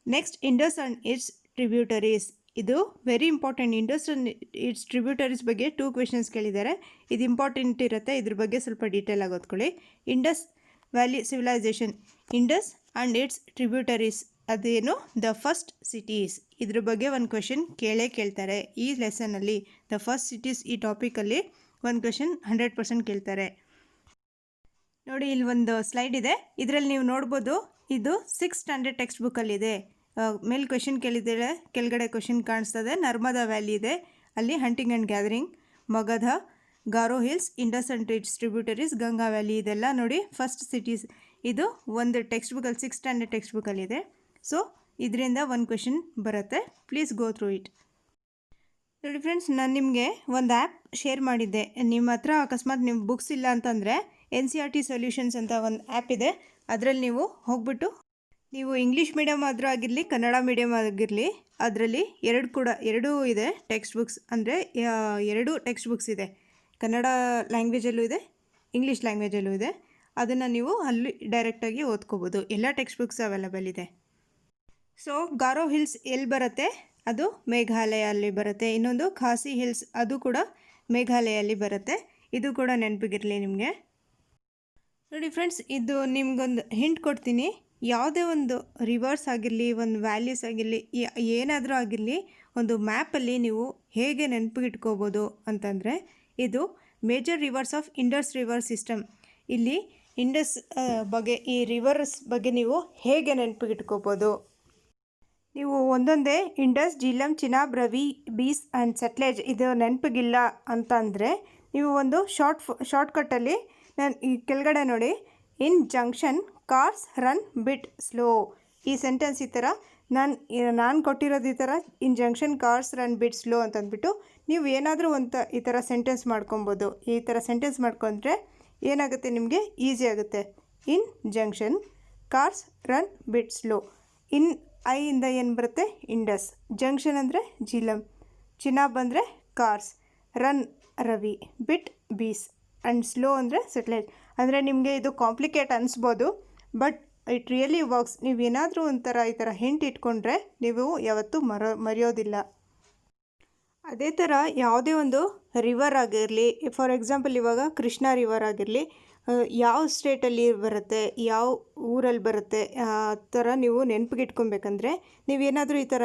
Next Indus and its tributaries. ಇದು very important. Indus and its tributaries ಬಗ್ಗೆ 2 ಕ್ವೆಶನ್ಸ್ ಕೇಳಿದ್ದಾರೆ. ಇದು ಇಂಪಾರ್ಟೆಂಟ್ ಇರುತ್ತೆ, ಇದ್ರ ಬಗ್ಗೆ ಸ್ವಲ್ಪ ಡೀಟೇಲ್ ಆಗಿ ಓದ್ಕೊಳ್ಳಿ. Indus valley civilisation, Indus and its tributaries ಅದೇನು, ದ ಫಸ್ಟ್ ಸಿಟೀಸ್. ಇದ್ರ ಬಗ್ಗೆ ಒಂದು ಕ್ವೆಶನ್ ಕೇಳ್ತಾರೆ ಈ ಲೆಸನಲ್ಲಿ. ದ ಫಸ್ಟ್ ಸಿಟೀಸ್ ಈ ಟಾಪಿಕಲ್ಲಿ ಒಂದು ಕ್ವೆಶನ್ 100% ಕೇಳ್ತಾರೆ. ನೋಡಿ, ಇಲ್ಲಿ ಒಂದು ಸ್ಲೈಡ್ ಇದೆ, ಇದರಲ್ಲಿ ನೀವು ನೋಡ್ಬೋದು, ಇದು 6th ಸ್ಟ್ಯಾಂಡರ್ಡ್ ಟೆಕ್ಸ್ಟ್ ಬುಕ್ಕಲ್ಲಿದೆ. ಮೇಲೆ ಕ್ವೆಶನ್ ಕೇಳಿದ್ದೇವೆ, ಕೆಳಗಡೆ ಕ್ವೆಶನ್ ಕಾಣಿಸ್ತದೆ. ನರ್ಮದಾ ವ್ಯಾಲಿ ಇದೆ, ಅಲ್ಲಿ hunting and gathering. Magadha, Garo hills, Indus and its tributaries, Ganga valley, ಇದೆಲ್ಲ ನೋಡಿ ಫಸ್ಟ್ ಸಿಟೀಸ್. ಇದು ಒಂದು ಟೆಕ್ಸ್ಟ್ ಬುಕ್ಕಲ್ಲಿ 6th ಸ್ಟ್ಯಾಂಡರ್ಡ್ ಟೆಕ್ಸ್ಟ್ ಬುಕ್ಕಲ್ಲಿದೆ. ಸೊ ಇದರಿಂದ ಒಂದು ಕ್ವೆಶನ್ ಬರುತ್ತೆ, ಪ್ಲೀಸ್ ಗೋ ಥ್ರೂ ಇಟ್. ನೋಡಿ ಫ್ರೆಂಡ್ಸ್, ನಾನು ನಿಮಗೆ ಒಂದು ಆ್ಯಪ್ ಶೇರ್ ಮಾಡಿದ್ದೆ. ನಿಮ್ಮ ಹತ್ರ ಅಕಸ್ಮಾತ್ ನಿಮ್ಮ ಬುಕ್ಸ್ ಇಲ್ಲ ಅಂತಂದರೆ NCERT ಸೊಲ್ಯೂಷನ್ಸ್ ಅಂತ ಒಂದು ಆ್ಯಪ್ ಇದೆ. ಅದರಲ್ಲಿ ನೀವು ಹೋಗ್ಬಿಟ್ಟು, ನೀವು ಇಂಗ್ಲೀಷ್ ಮೀಡಿಯಮ್ ಆದರೂ ಆಗಿರಲಿ, ಕನ್ನಡ ಮೀಡಿಯಮ್ ಆಗಿರಲಿ, ಅದರಲ್ಲಿ ಎರಡೂ ಇದೆ ಟೆಕ್ಸ್ಟ್ ಬುಕ್ಸ್. ಅಂದರೆ 2 ಟೆಕ್ಸ್ಟ್ ಬುಕ್ಸ್ ಇದೆ, ಕನ್ನಡ ಲ್ಯಾಂಗ್ವೇಜಲ್ಲೂ ಇದೆ, ಇಂಗ್ಲೀಷ್ ಲ್ಯಾಂಗ್ವೇಜಲ್ಲೂ ಇದೆ. ಅದನ್ನು ನೀವು ಅಲ್ಲಿ ಡೈರೆಕ್ಟಾಗಿ ಓದ್ಕೋಬೋದು. ಎಲ್ಲ ಟೆಕ್ಸ್ಟ್ ಬುಕ್ಸ್ ಅವೈಲೇಬಲ್ ಇದೆ. ಸೊ ಗಾರೋ ಹಿಲ್ಸ್ ಎಲ್ಲಿ ಬರುತ್ತೆ? ಅದು ಮೇಘಾಲಯಲ್ಲಿ ಬರುತ್ತೆ. ಇನ್ನೊಂದು ಖಾಸಿ ಹಿಲ್ಸ್, ಅದು ಕೂಡ ಮೇಘಾಲಯಲ್ಲಿ ಬರುತ್ತೆ. ಇದು ಕೂಡ ನೆನಪಿಗಿರಲಿ ನಿಮಗೆ. ನೋಡಿ ಫ್ರೆಂಡ್ಸ್, ಇದು ನಿಮ್ಗೊಂದು ಹಿಂಟ್ ಕೊಡ್ತೀನಿ. ಯಾವುದೇ ಒಂದು ರಿವರ್ಸ್ ಆಗಿರಲಿ, ಒಂದು ವ್ಯಾಲ್ಯೂಸ್ ಆಗಿರಲಿ, ಏನಾದರೂ ಆಗಿರಲಿ, ಒಂದು ಮ್ಯಾಪಲ್ಲಿ ನೀವು ಹೇಗೆ ನೆನಪಿಗಿಟ್ಕೋಬೋದು ಅಂತಂದರೆ, ಇದು major rivers of Indus river system. ಇಲ್ಲಿ ಇಂಡಸ್ ಬಗ್ಗೆ, ಈ ರಿವರ್ಸ್ ಬಗ್ಗೆ ನೀವು ಹೇಗೆ ನೆನಪಿಗಿಟ್ಕೋಬೋದು? ನೀವು ಒಂದೊಂದೇ ಇಂಡಸ್, ಜೀಲಂ, ಚಿನಾಬ್, ರವಿ, ಬೀಸ್ ಆ್ಯಂಡ್ ಸಟ್ಲೇಜ್ ಇದು ನೆನಪಿಗಿಲ್ಲ ಅಂತ ಅಂದರೆ, ನೀವು ಒಂದು ಶಾರ್ಟ್ಕಟ್ಟಲ್ಲಿ ನಾನು ಈ ಕೆಳಗಡೆ ನೋಡಿ, ಇನ್ junction cars run bit slow. ಈ ಸೆಂಟೆನ್ಸ್ ಈ ಥರ ನಾನು ಕೊಟ್ಟಿರೋದು ಈ ಥರ, ಇನ್ junction cars run bit slow ಅಂತಂದ್ಬಿಟ್ಟು ನೀವು ಏನಾದರೂ ಈ ಥರ ಸೆಂಟೆನ್ಸ್ ಮಾಡ್ಕೊಬೋದು. ಈ ಥರ ಸೆಂಟೆನ್ಸ್ ಮಾಡ್ಕೊಂಡ್ರೆ ಏನಾಗುತ್ತೆ, ನಿಮಗೆ ಈಸಿ ಆಗುತ್ತೆ. In junction cars run bit slow. In I ಇಂದ ಏನು ಬರುತ್ತೆ? ಇಂಡಸ್. ಜಂಕ್ಷನ್ ಅಂದರೆ ಜೀಲಂ, ಚಿನಾಬ್ ಅಂದರೆ cars, run Ravi, bit Beas and slow ಅಂದರೆ ಸೆಟ್ಲೇಜ್. ಅಂದರೆ ನಿಮಗೆ ಇದು ಕಾಂಪ್ಲಿಕೇಟ್ ಅನಿಸ್ಬೋದು, ಬಟ್ ಇಟ್ ರಿಯಲಿ ವರ್ಕ್ಸ್. ನೀವು ಏನಾದರೂ ಈ ಥರ ಹಿಂಟ್ ಇಟ್ಕೊಂಡ್ರೆ ನೀವು ಯಾವತ್ತೂ ಮರೆಯೋದಿಲ್ಲ. ಅದೇ ಥರ ಯಾವುದೇ ಒಂದು ರಿವರ್ ಆಗಿರಲಿ, ಫಾರ್ ಎಕ್ಸಾಂಪಲ್ ಇವಾಗ ಕೃಷ್ಣ ರಿವರ್ ಆಗಿರಲಿ, ಯಾವ ಸ್ಟೇಟಲ್ಲಿ ಬರುತ್ತೆ, ಯಾವ ಊರಲ್ಲಿ ಬರುತ್ತೆ, ಆ ಥರ ನೀವು ನೆನಪಿಗಿಟ್ಕೊಬೇಕಂದ್ರೆ ನೀವೇನಾದರೂ ಈ ಥರ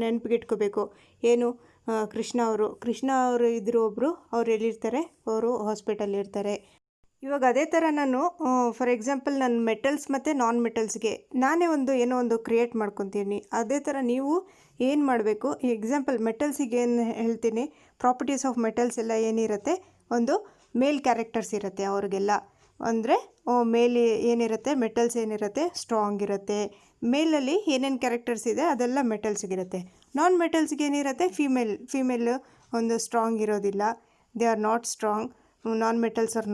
ನೆನಪಿಗಿಟ್ಕೋಬೇಕು. ಏನು, ಕೃಷ್ಣ ಅವರು ಇದ್ದರು ಒಬ್ಬರು, ಅವ್ರು ಎಲ್ಲಿರ್ತಾರೆ? ಅವರು ಹಾಸ್ಪಿಟಲ್ಲಿರ್ತಾರೆ. ಇವಾಗ ಅದೇ ಥರ ನಾನು ಫಾರ್ ಎಕ್ಸಾಂಪಲ್ ನನ್ನ ಮೆಟಲ್ಸ್ ಮತ್ತು ನಾನ್ ಮೆಟಲ್ಸ್ಗೆ ನಾನೇ ಏನೋ ಒಂದು ಕ್ರಿಯೇಟ್ ಮಾಡ್ಕೊತೀನಿ. ಅದೇ ಥರ ನೀವು ಏನು ಮಾಡಬೇಕು, ಎಕ್ಸಾಂಪಲ್ ಮೆಟಲ್ಸಿಗೆ ಏನು ಹೇಳ್ತೀನಿ, ಪ್ರಾಪರ್ಟೀಸ್ ಆಫ್ ಮೆಟಲ್ಸ್ ಎಲ್ಲ ಏನಿರುತ್ತೆ, ಒಂದು ಮೇಲ್ ಕ್ಯಾರೆಕ್ಟರ್ಸ್ ಇರುತ್ತೆ ಅವ್ರಿಗೆಲ್ಲ. ಅಂದರೆ ಮೇಲ್ ಏನಿರುತ್ತೆ, ಮೆಟಲ್ಸ್ ಏನಿರುತ್ತೆ, ಸ್ಟ್ರಾಂಗ್ ಇರುತ್ತೆ. ಮೇಲಲ್ಲಿ ಏನೇನು ಕ್ಯಾರೆಕ್ಟರ್ಸ್ ಇದೆ ಅದೆಲ್ಲ ಮೆಟಲ್ಸ್ಗಿರುತ್ತೆ. ನಾನ್ ಮೆಟಲ್ಸ್ಗೆ ಏನಿರುತ್ತೆ, ಫೀಮೇಲ್ ಒಂದು ಸ್ಟ್ರಾಂಗ್ ಇರೋದಿಲ್ಲ, they are not strong. Non metals are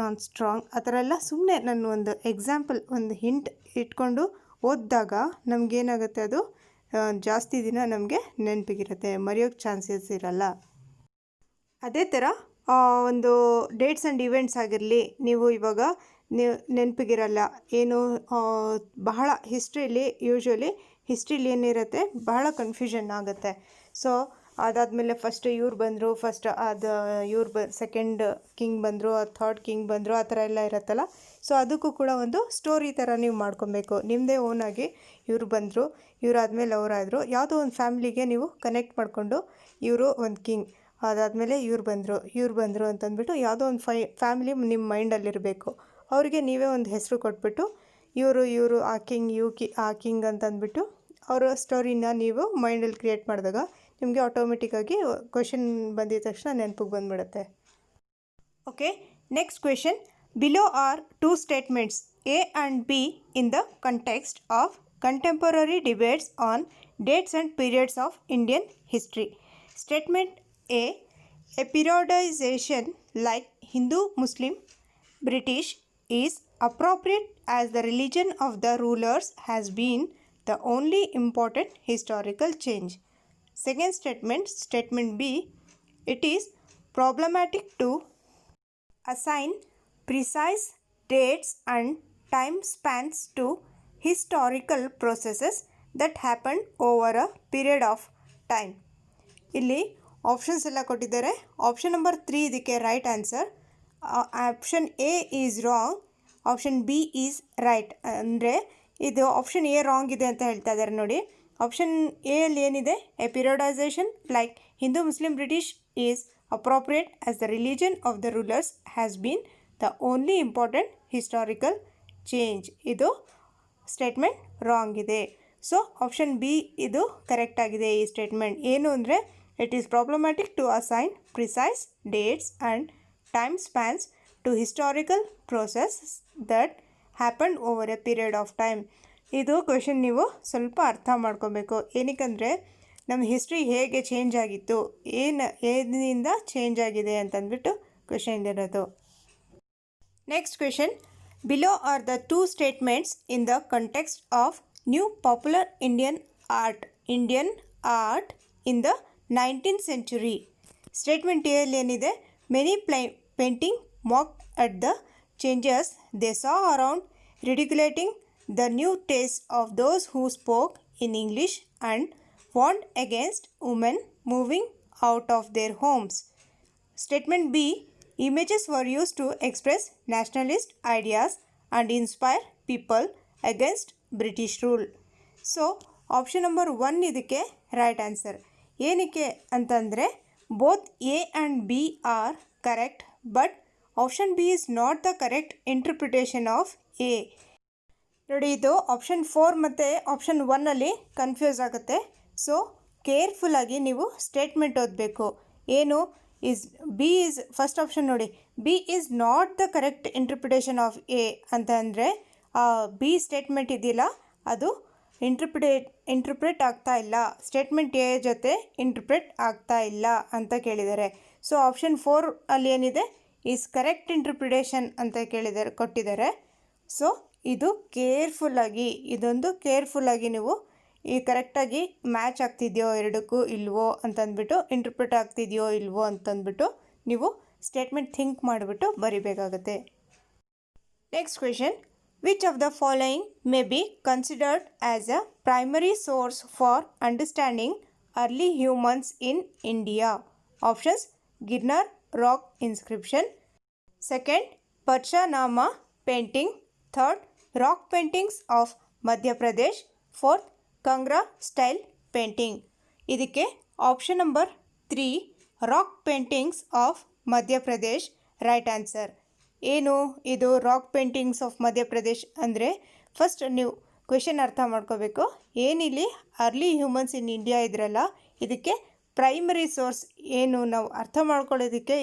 non strong. ಆ ಥರ ಎಲ್ಲ ಸುಮ್ಮನೆ ನಾನು ಒಂದು ಎಕ್ಸಾಂಪಲ್, ಒಂದು ಹಿಂಟ್ ಇಟ್ಕೊಂಡು ಓದಿದಾಗ ನಮಗೇನಾಗುತ್ತೆ, ಅದು ಜಾಸ್ತಿ ದಿನ ನಮಗೆ ನೆನಪಿಗಿರುತ್ತೆ, ಮರೆಯೋಕ್ಕೆ ಚಾನ್ಸಸ್ ಇರಲ್ಲ. ಅದೇ ಥರ ಒಂದು ಡೇಟ್ಸ್ ಆ್ಯಂಡ್ ಇವೆಂಟ್ಸ್ ಆಗಿರಲಿ, ನೀವು ಇವಾಗ ನೆನಪಿಗಿರಲ್ಲ ಏನು, ಬಹಳ ಹಿಸ್ಟ್ರಿಲಿ ಹಿಸ್ಟ್ರಿಲಿ ಏನಿರುತ್ತೆ, ಬಹಳ ಕನ್ಫ್ಯೂಷನ್ ಆಗುತ್ತೆ. ಸೊ ಅದಾದಮೇಲೆ ಫಸ್ಟ್ ಇವ್ರು ಬಂದರು, ಸೆಕೆಂಡ್ ಕಿಂಗ್ ಬಂದರು, ಥರ್ಡ್ ಕಿಂಗ್ ಬಂದರು, ಆ ಥರ ಎಲ್ಲ ಇರುತ್ತಲ್ಲ. ಸೊ ಅದಕ್ಕೂ ಕೂಡ ಒಂದು ಸ್ಟೋರಿ ಥರ ನೀವು ಮಾಡ್ಕೊಬೇಕು. ನಿಮ್ಮದೇ ಓನಾಗಿ ಇವ್ರು ಬಂದರು, ಇವರಾದ್ಮೇಲೆ ಅವರಾದರು, ಯಾವುದೋ ಒಂದು ಫ್ಯಾಮ್ಲಿಗೆ ನೀವು ಕನೆಕ್ಟ್ ಮಾಡಿಕೊಂಡು ಇವರು ಒಂದು ಕಿಂಗ್, ಅದಾದಮೇಲೆ ಇವ್ರು ಬಂದರು ಅಂತಂದ್ಬಿಟ್ಟು ಯಾವುದೋ ಒಂದು ಫ್ಯಾಮಿಲಿ ನಿಮ್ಮ ಮೈಂಡಲ್ಲಿರಬೇಕು. ಅವರಿಗೆ ನೀವೇ ಒಂದು ಹೆಸರು ಕೊಟ್ಬಿಟ್ಟು ಇವರು ಆ ಕಿಂಗ್ ಅಂತಂದ್ಬಿಟ್ಟು ಅವರ ಸ್ಟೋರಿನ ನೀವು ಮೈಂಡಲ್ಲಿ ಕ್ರಿಯೇಟ್ ಮಾಡಿದಾಗ ನಿಮಗೆ ಆಟೋಮೆಟಿಕ್ಕಾಗಿ ಕ್ವೆಶನ್ ಬಂದಿದ ತಕ್ಷಣ ನೆನಪಿಗೆ ಬಂದುಬಿಡುತ್ತೆ. Okay, next question. Below R 2 statements A and B in the context of contemporary debates on dates and periods of Indian history. Statement A. A periodization like Hindu, Muslim, British is appropriate as the religion of the rulers has been the only important historical change. Second statement, statement B. It is problematic to assign precise dates and time spans to historical processes that happened over a period of time. ಇಲ್ಲಿ options ಎಲ್ಲ ಕೊಟ್ಟಿದ್ದಾರೆ. Option number 3 ಇದಕ್ಕೆ right answer. Option A is wrong, option B is right. ಅಂದರೆ ಇದು option A wrong ಇದೆ ಅಂತ ಹೇಳ್ತಾ ಇದ್ದಾರೆ ನೋಡಿ. ಆಪ್ಷನ್ ಎ ಅಲ್ಲಿ ಏನಿದೆ, A periodisation like Hindu, Muslim, British is appropriate as the religion of the rulers has been the only important historical change. ಇದು ಸ್ಟೇಟ್ಮೆಂಟ್ ರಾಂಗ್ ಇದೆ. ಸೊ ಆಪ್ಷನ್ ಬಿ ಇದು ಕರೆಕ್ಟ್ ಆಗಿದೆ. ಈ ಸ್ಟೇಟ್ಮೆಂಟ್ ಏನು ಅಂದರೆ, it is problematic to assign precise dates and time spans to historical process that happened over a period of time. ಇದು question ನೀವು ಸ್ವಲ್ಪ ಅರ್ಥ ಮಾಡ್ಕೊಬೇಕು. ಏನಕ್ಕಂದರೆ ನಮ್ಮ ಹಿಸ್ಟ್ರಿ ಹೇಗೆ ಚೇಂಜ್ ಆಗಿತ್ತು, ಏನಿಂದ ಚೇಂಜ್ ಆಗಿದೆ ಅಂತಂದ್ಬಿಟ್ಟು ಕ್ವೆಶನ್ ಇರೋದು. Next question. Below are the 2 statements in the context of new popular Indian art in the 19th century. Statement ಎಲ್ಲಿ ಏನಿದೆ, many painting mock at the changes they saw around, ridiculating the new taste of those who spoke in English and warned against women moving out of their homes. Statement B. Images were used to express nationalist ideas and inspire people against British rule. So option number 1 ಇದಕ್ಕೆ right answer. ಏನಕ್ಕೆ ಅಂತಂದರೆ both A and B are correct, but option B is not the correct interpretation of A. ನೋಡಿ, ಇದು option 4 ಮತ್ತು option 1ಅಲ್ಲಿ confuse ಆಗುತ್ತೆ. So ಕೇರ್ಫುಲ್ಲಾಗಿ ನೀವು ಸ್ಟೇಟ್ಮೆಂಟ್ ಓದಬೇಕು. ಏನು is B is first option ನೋಡಿ, B is not the correct interpretation of A ಅಂತ ಅಂದರೆ ಬಿ ಸ್ಟೇಟ್ಮೆಂಟ್ ಇದೆಯಲ್ಲ ಅದು ಇಂಟರ್ಪ್ರೇಟ್ ಆಗ್ತಾ ಇಲ್ಲ, ಸ್ಟೇಟ್ಮೆಂಟ್ ಎ ಜೊತೆ ಇಂಟರ್ಪ್ರೇಟ್ ಆಗ್ತಾ ಇಲ್ಲ ಅಂತ ಕೇಳಿದ್ದಾರೆ. ಸೊ ಆಪ್ಷನ್ 4 ಅಲ್ಲಿ ಏನಿದೆ ಈಸ್ ಕರೆಕ್ಟ್ ಇಂಟರ್ಪ್ರಿಟೇಷನ್ ಅಂತ ಕೊಟ್ಟಿದ್ದಾರೆ. ಸೊ ಇದು ಕೇರ್ಫುಲ್ಲಾಗಿ, ಇದೊಂದು ಕೇರ್ಫುಲ್ಲಾಗಿ ನೀವು ಈ ಕರೆಕ್ಟಾಗಿ ಮ್ಯಾಚ್ ಆಗ್ತಿದೆಯೋ ಎರಡಕ್ಕೂ ಇಲ್ವೋ ಅಂತಂದ್ಬಿಟ್ಟು, ಇಂಟರ್ಪ್ರಿಟ್ ಆಗ್ತಿದೆಯೋ ಇಲ್ವೋ ಅಂತಂದ್ಬಿಟ್ಟು ನೀವು ಸ್ಟೇಟ್ಮೆಂಟ್ ಥಿಂಕ್ ಮಾಡಿಬಿಟ್ಟು ಬರಿಬೇಕಾಗತ್ತೆ. Next question, which of the following may be considered as a primary source for understanding early humans in India? Options: Girnar rock inscription, second ಪರ್ಚಾನಾಮಾ painting, third rock paintings of Madhya Pradesh, fourth Kangra style painting. ಇದಕ್ಕೆ option number 3 rock paintings of Madhya Pradesh right answer. ಏನು ಇದು rock paintings of Madhya Pradesh ಅಂದರೆ, first ನೀವು question ಅರ್ಥ ಮಾಡ್ಕೋಬೇಕು. ಏನಿಲ್ಲಿ early humans in India ಇದ್ರಲ್ಲ, ಇದಕ್ಕೆ ಪ್ರೈಮರಿ ಸೋರ್ಸ್ ಏನು ನಾವು ಅರ್ಥ ಮಾಡ್ಕೊಳ್ಳೋದಕ್ಕೆ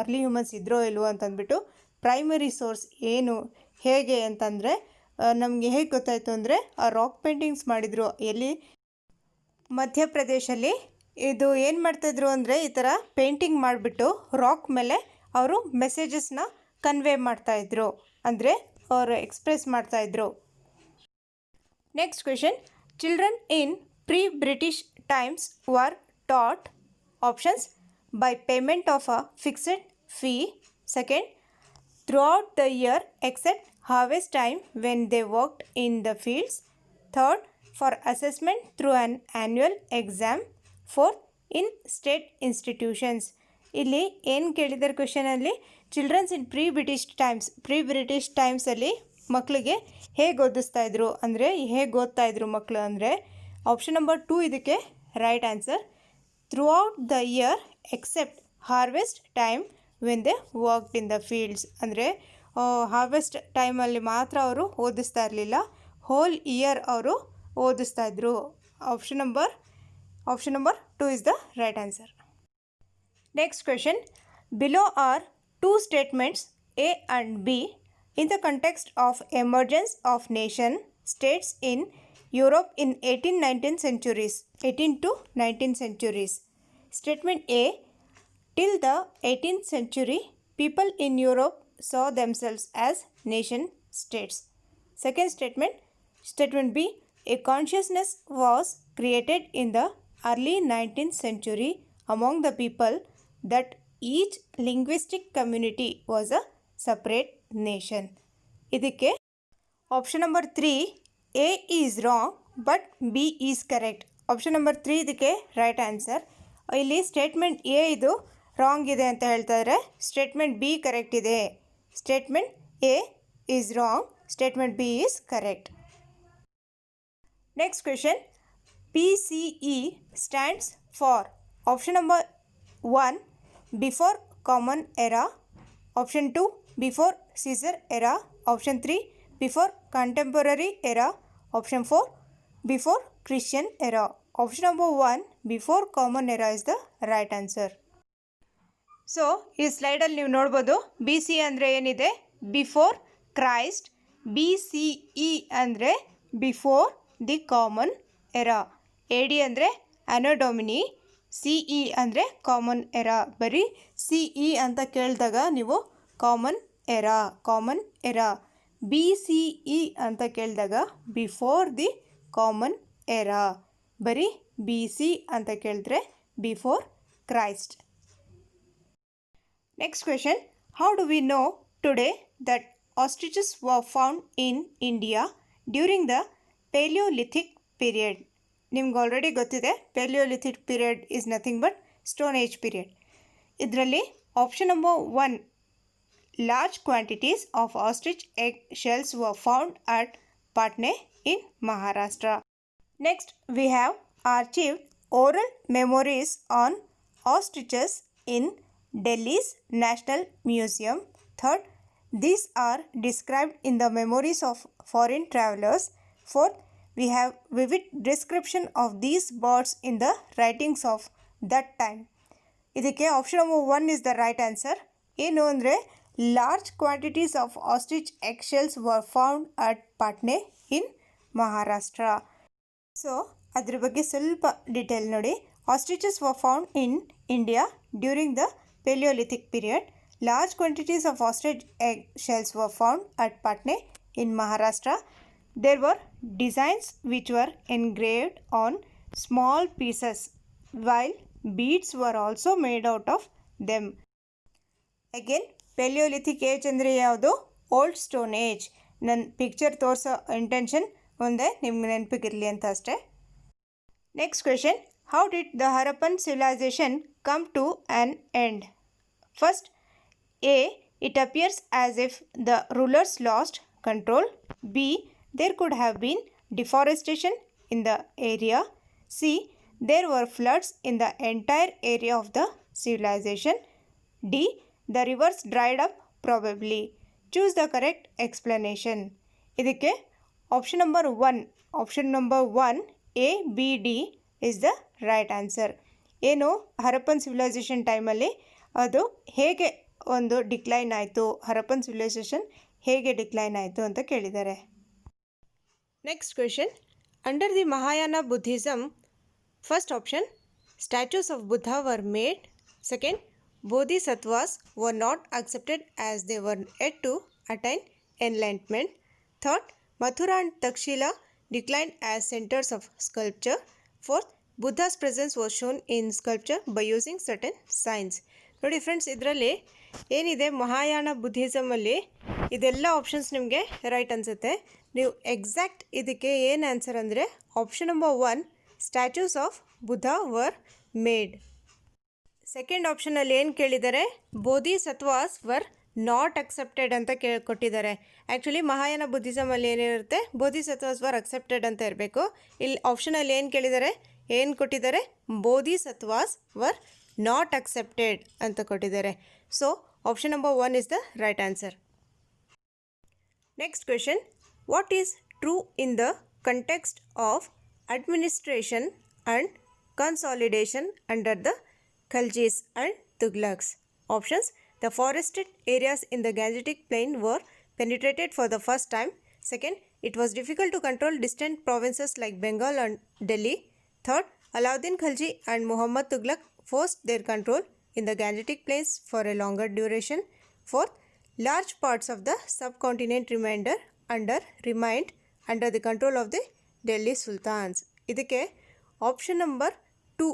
ಅರ್ಲಿ ಹ್ಯೂಮನ್ಸ್ ಇದ್ರೋ ಇಲ್ವೋ ಅಂತಂದ್ಬಿಟ್ಟು ಪ್ರೈಮರಿ ಸೋರ್ಸ್ ಏನು ಹೇಗೆ ಅಂತಂದರೆ ನಮಗೆ ಹೇಗೆ ಗೊತ್ತಾಯಿತು ಅಂದರೆ ಆ ರಾಕ್ ಪೇಂಟಿಂಗ್ಸ್ ಮಾಡಿದರು ಎಲ್ಲಿ, ಮಧ್ಯಪ್ರದೇಶಲ್ಲಿ. ಇದು ಏನು ಮಾಡ್ತಾಯಿದ್ರು ಅಂದರೆ ಈ ಥರ ಪೇಂಟಿಂಗ್ ಮಾಡಿಬಿಟ್ಟು ರಾಕ್ ಮೇಲೆ ಅವರು ಮೆಸೇಜಸ್ನ ಕನ್ವೆ ಮಾಡ್ತಾಯಿದ್ರು, ಅಂದರೆ ಅವರು ಎಕ್ಸ್ಪ್ರೆಸ್ ಮಾಡ್ತಾಯಿದ್ರು. Next question, children in pre British times were taught options by payment of a fixed fee, second throughout the year except harvest time when they worked in the fields, third for assessment through an annual exam, fourth in state institutions. ಇಲ್ಲಿ ಏನು ಕೇಳಿದ್ದಾರೆ ಕ್ವೆಶನಲ್ಲಿ, children's ಇನ್ pre British ಟೈಮ್ಸಲ್ಲಿ ಮಕ್ಕಳಿಗೆ ಹೇಗೆ ಓದಿಸ್ತಾಯಿದ್ರು ಅಂದರೆ ಹೇಗೆ ಓದ್ತಾಯಿದ್ರು ಮಕ್ಕಳು ಅಂದರೆ option number 2 ಇದಕ್ಕೆ right answer. Throughout the year except harvest time when they worked in the fields ಅಂದರೆ ಹಾರ್ವೆಸ್ಟ್ ಟೈಮಲ್ಲಿ ಮಾತ್ರ ಅವರು ಓದಿಸ್ತಾ ಇರಲಿಲ್ಲ, ಹೋಲ್ ಇಯರ್ ಅವರು ಓದಿಸ್ತಾ ಇದ್ರು. Option number 2 is the right answer. Next question, below R 2 statements A and B in the context of emergence of nation States in Europe in 18 to 19th centuries. Statement A, till the 18th century, people in Europe saw themselves as nation states. Second statement, statement B, a consciousness was created in the early 19th century among the people that each linguistic community was a separate nation. ಇದಕ್ಕೆ option number 3 A is wrong but B is correct. Option number 3 ಇದಕ್ಕೆ right answer. ಇಲ್ಲಿ statement A ಇದು wrong ಇದೆ ಅಂತ ಹೇಳ್ತಾ ಇದ್ದಾರೆ, statement B correct ಇದೆ. Statement A is wrong, statement B is correct. Next question, PCE stands for option number 1 before common era, option 2 before Caesar era, option 3 before contemporary era, option 4 before Christian era. Option number 1 before common era is the right answer. So ಈ ಸ್ಲೈಡಲ್ಲಿ ನೀವು ನೋಡ್ಬೋದು, B C ಅಂದರೆ ಏನಿದೆ before Christ, B C E ಅಂದರೆ before the common era, A D ಅಂದರೆ anno domini, C E ಅಂದರೆ common era. ಬರೀ ಸಿ ಇ ಅಂತ ಕೇಳಿದಾಗ ನೀವು common era, B C E ಅಂತ ಕೇಳಿದಾಗ ಬಿಫೋರ್ ದಿ ಕಾಮನ್ ಎರಾ, ಬರೀ ಬಿ ಸಿ ಅಂತ ಕೇಳಿದ್ರೆ before Christ. Next question, how do we know today that ostriches were found in India during the Paleolithic period. ನಿಮ್ಗೆ already ಗೊತ್ತಿದೆ, Paleolithic period is nothing but Stone Age period. ಇದರಲ್ಲಿ option number 1, large quantities of ostrich egg shells were found at Patna in Maharashtra. Next, we have archived oral memories on ostriches in Delhi's National Museum. Third, these are described in the memories of foreign travelers. Fourth, we have vivid description of these birds in the writings of that time. ಇದಕ್ಕೆ option number 1 is the right answer. ಏನು ಅಂದರೆ large quantities of ostrich eggshells were found at Patna in Maharashtra. So ಅದ್ರ ಬಗ್ಗೆ ಸ್ವಲ್ಪ detail ನೋಡಿ. Ostriches were found in India during the Paleolithic period. Large quantities of ostrich egg shells were found at Patna in Maharashtra. There were designs which were engraved on small pieces, while beads were also made out of them. Again, Paleolithic age ಅಂದರೆ ಯಾವುದು? Old stone age. ನನ್ನ picture ತೋರಿಸೋ intention ಒಂದೇ, ನಿಮ್ಗೆ ನೆನಪಿಗಿರಲಿ ಅಂತ ಅಷ್ಟೇ. Next question, how did the Harappan civilization come to an end? First, A, it appears as if the rulers lost control. B, there could have been deforestation in the area. C, there were floods in the entire area of the civilization. D, the rivers dried up probably. Choose the correct explanation. ಇದಕ್ಕೆ option number 1 A, B, D is the right answer. ಏನು Harappan civilisation ಟೈಮಲ್ಲಿ ಅದು ಹೇಗೆ ಒಂದು decline ಆಯಿತು, Harappan civilisation ಹೇಗೆ decline ಆಯಿತು ಅಂತ ಕೇಳಿದ್ದಾರೆ. Next question, under the Mahayana Buddhism, first option statues of Buddha were made. Second, Bodhisattvas were not accepted as they were at to attain enlightenment. Third, Mathura and Takshashila declined as centres of sculpture. Fourth, Buddha's presence was shown in sculpture by using certain signs. ನೋಡಿ friends, ಇದರಲ್ಲಿ ಏನಿದೆ ಮಹಾಯಾನ ಬುದ್ಧಿಸಮಲ್ಲಿ ಇದೆಲ್ಲ options ನಿಮಗೆ right ಅನಿಸುತ್ತೆ. ನೀವು exact ಇದಕ್ಕೆ ಏನು answer ಅಂದರೆ option number 1, statues of Buddha were made. Second ಆಪ್ಷನಲ್ಲಿ ಏನು ಕೇಳಿದ್ದಾರೆ, ಬೋಧಿಸತ್ವಾಸ್ ವರ್ ನಾಟ್ ಅಕ್ಸೆಪ್ಟೆಡ್ ಅಂತ ಕೊಟ್ಟಿದ್ದಾರೆ. ಆ್ಯಕ್ಚುಲಿ ಮಹಾಯಾನ ಬುದ್ಧಿಸಮಲ್ಲಿ ಏನಿರುತ್ತೆ, ಬೋಧಿಸತ್ವಾಸ್ ವರ್ ಅಕ್ಸೆಪ್ಟೆಡ್ ಅಂತ ಇರಬೇಕು. ಇಲ್ಲಿ ಆಪ್ಷನಲ್ಲಿ ಏನು ಕೇಳಿದ್ದಾರೆ, ಏನು ಕೊಟ್ಟಿದ್ದಾರೆ, ಬೋಧಿಸತ್ವಾಸ್ ವರ್ ನಾಟ್ ಅಕ್ಸೆಪ್ಟೆಡ್ ಅಂತ ಕೊಟ್ಟಿದ್ದಾರೆ. So option number 1 is the right answer. Next question, what is true in the context of administration and consolidation under the Khaljis and Tughlaqs? Options, the forested areas in the Gangetic plain were penetrated for the first time. Second, it was difficult to control distant provinces like Bengal and Delhi. Third, Alauddin Khalji and Muhammad Tughlaq forced their control in the Gangetic plains for a longer duration. Fourth, large parts of the subcontinent remained under the control of the Delhi Sultans. ಇದಕ್ಕೆ option number 2,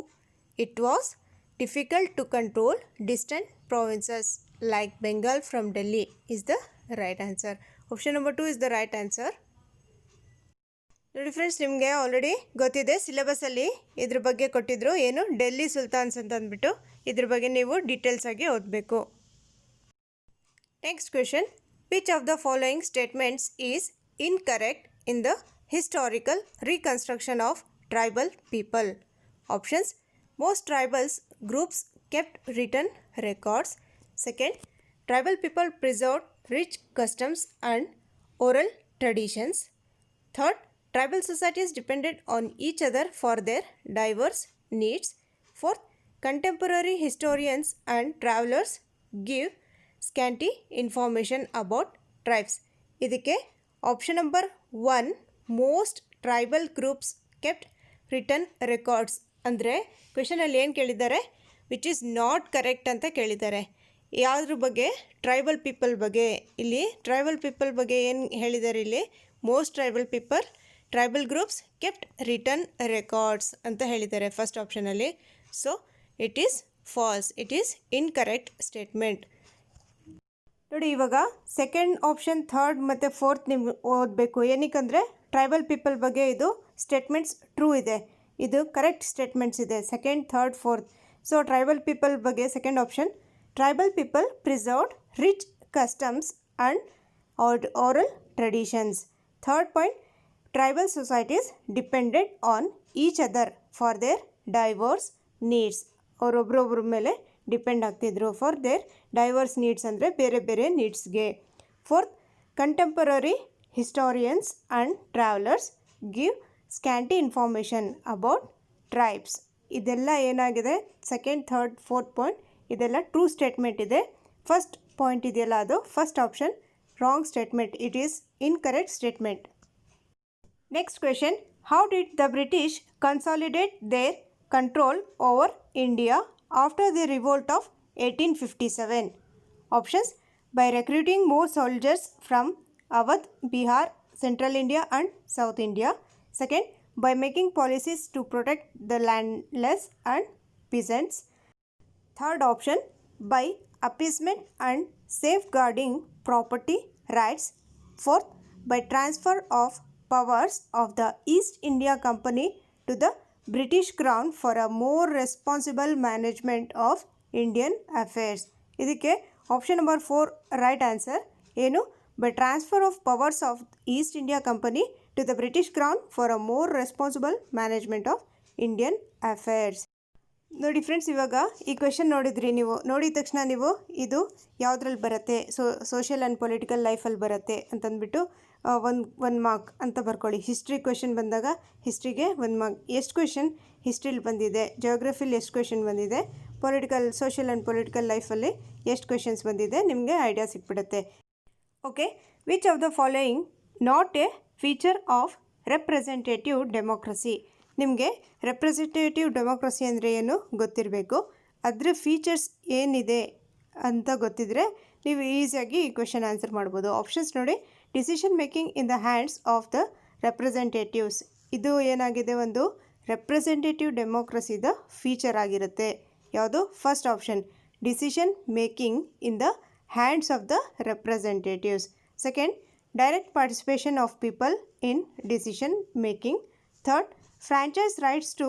it was difficult to control distant provinces like Bengal from Delhi is the right answer. Option number 2 is the right answer. ನೋಡಿ friends, ನಿಮಗೆ already ಗೊತ್ತಿದೆ, ಸಿಲೆಬಸಲ್ಲಿ ಇದ್ರ ಬಗ್ಗೆ ಕೊಟ್ಟಿದ್ರು, ಏನು ಡೆಲ್ಲಿ ಸುಲ್ತಾನ್ಸ್ ಅಂತ ಅಂದ್ಬಿಟ್ಟು. ಇದ್ರ ಬಗ್ಗೆ ನೀವು ಡೀಟೇಲ್ಸ್ ಆಗಿ ಓದಬೇಕು. Next question, which of the following statements is incorrect in the historical reconstruction of tribal people? Options, most tribals groups kept written records. Second, tribal people preserved rich customs and oral traditions. Third, tribal societies depended on each other for their diverse needs. Fourth, contemporary historians and travelers give scanty information about tribes. ಇದಕ್ಕೆ option number 1, most tribal groups kept written records ಅಂದರೆ ಕ್ವೆಶನಲ್ಲಿ ಏನು ಕೇಳಿದ್ದಾರೆ, which is not correct ಅಂತ ಕೇಳಿದ್ದಾರೆ. ಯಾವುದ್ರ ಬಗ್ಗೆ, tribal people ಬಗ್ಗೆ. ಇಲ್ಲಿ ಟ್ರೈಬಲ್ ಪೀಪಲ್ ಬಗ್ಗೆ ಏನು ಹೇಳಿದ್ದಾರೆ, ಇಲ್ಲಿ most tribal groups kept written records ಅಂತ ಹೇಳಿದ್ದಾರೆ ಫಸ್ಟ್ ಆಪ್ಷನಲ್ಲಿ. So it is false, it is incorrect statement. ನೋಡಿ ಇವಾಗ ಸೆಕೆಂಡ್ ಆಪ್ಷನ್ ಥರ್ಡ್ ಮತ್ತು ಫೋರ್ತ್ ನಿಮ್ಗೆ ಓದಬೇಕು. ಏನಕ್ಕಂದರೆ ಟ್ರೈಬಲ್ ಪೀಪಲ್ ಬಗ್ಗೆ ಇದು ಸ್ಟೇಟ್ಮೆಂಟ್ಸ್ ಟ್ರೂ ಇದೆ, ಇದು ಕರೆಕ್ಟ್ ಸ್ಟೇಟ್ಮೆಂಟ್ಸ್ ಇದೆ second third fourth. So tribal people ಬಗ್ಗೆ second option, tribal people preserved rich customs and oral traditions. Third point, tribal societies depended on each other for their diverse needs. ಅವರೊಬ್ಬರೊಬ್ಬರ ಮೇಲೆ depend ಆಗ್ತಿದ್ರು for their diverse needs ಅಂದರೆ ಬೇರೆ ಬೇರೆ ನೀಡ್ಸ್ಗೆ. Fourth, contemporary historians and travellers give scanty information about tribes. ಇದೆಲ್ಲ ಏನಾಗಿದೆ second third fourth point ಇದೆಲ್ಲ ಟ್ರೂ ಸ್ಟೇಟ್ಮೆಂಟ್ ಇದೆ. ಫಸ್ಟ್ ಪಾಯಿಂಟ್ ಇದೆಯಲ್ಲ ಅದು first option wrong statement, it is incorrect statement. Next question, how did the British consolidate their control over India after the revolt of 1857? Options, by recruiting more soldiers from Awadh, Bihar, Central India and South India. Second, by making policies to protect the landless and peasants. Third option, by appeasement and safeguarding property rights. Fourth, by transfer of powers of the East India Company to the British Crown for a more responsible management of Indian affairs. ಇದಕ್ಕೆ option number 4 right answer. ಏನು, by transfer of powers of East India Company to the British crown for a more responsible management of Indian affairs. ನೋಡಿ friends, ಇವಾಗ ಈ question ನೋಡಿದ್ರಿ, ನೀವು ನೋಡಿದ ತಕ್ಷಣ ನೀವು ಇದು ಯಾವುದ್ರಲ್ಲಿ ಬರುತ್ತೆ, ಸೋಷಿಯಲ್ ಆ್ಯಂಡ್ ಪೊಲಿಟಿಕಲ್ ಲೈಫಲ್ಲಿ ಬರುತ್ತೆ ಅಂತಂದ್ಬಿಟ್ಟು ಒಂದು ಮಾರ್ಕ್ ಅಂತ ಬರ್ಕೊಳ್ಳಿ. ಹಿಸ್ಟ್ರಿ ಕ್ವೆಶನ್ ಬಂದಾಗ ಹಿಸ್ಟ್ರಿಗೆ 1 ಮಾರ್ಕ್. ಎಷ್ಟು ಕ್ವೆಶನ್ ಹಿಸ್ಟ್ರಿಲಿ ಬಂದಿದೆ, ಜಿಯೋಗ್ರಫಿಲಿ ಎಷ್ಟು ಕ್ವೆಶನ್ ಬಂದಿದೆ, ಸೋಷಿಯಲ್ ಆ್ಯಂಡ್ ಪೊಲಿಟಿಕಲ್ ಲೈಫಲ್ಲಿ ಎಷ್ಟು ಕ್ವೆಶನ್ಸ್ ಬಂದಿದೆ ನಿಮಗೆ ಐಡಿಯಾ ಸಿಕ್ಬಿಡುತ್ತೆ. Okay, which of the following not a feature of representative democracy? ನಿಮಗೆ ರೆಪ್ರೆಸೆಂಟೇಟಿವ್ ಡೆಮೋಕ್ರಸಿ ಅಂದರೆ ಏನು ಗೊತ್ತಿರಬೇಕು, ಅದರ ಫೀಚರ್ಸ್ ಏನಿದೆ ಅಂತ ಗೊತ್ತಿದ್ರೆ ನೀವು ಈಸಿಯಾಗಿ ಈ ಕ್ವೆಶನ್ ಆನ್ಸರ್ ಮಾಡ್ಬೋದು. ಆಪ್ಷನ್ಸ್ ನೋಡಿ, decision making in the hands of the representatives. ಇದು ಏನಾಗಿದೆ, ಒಂದು ರೆಪ್ರೆಸೆಂಟೇಟಿವ್ ಡೆಮೋಕ್ರಸಿದ ಫೀಚರ್ ಆಗಿರುತ್ತೆ. ಯಾವುದು? First option, decision making in the hands of the representatives. Second, direct participation of people in decision making. Third, franchise rights to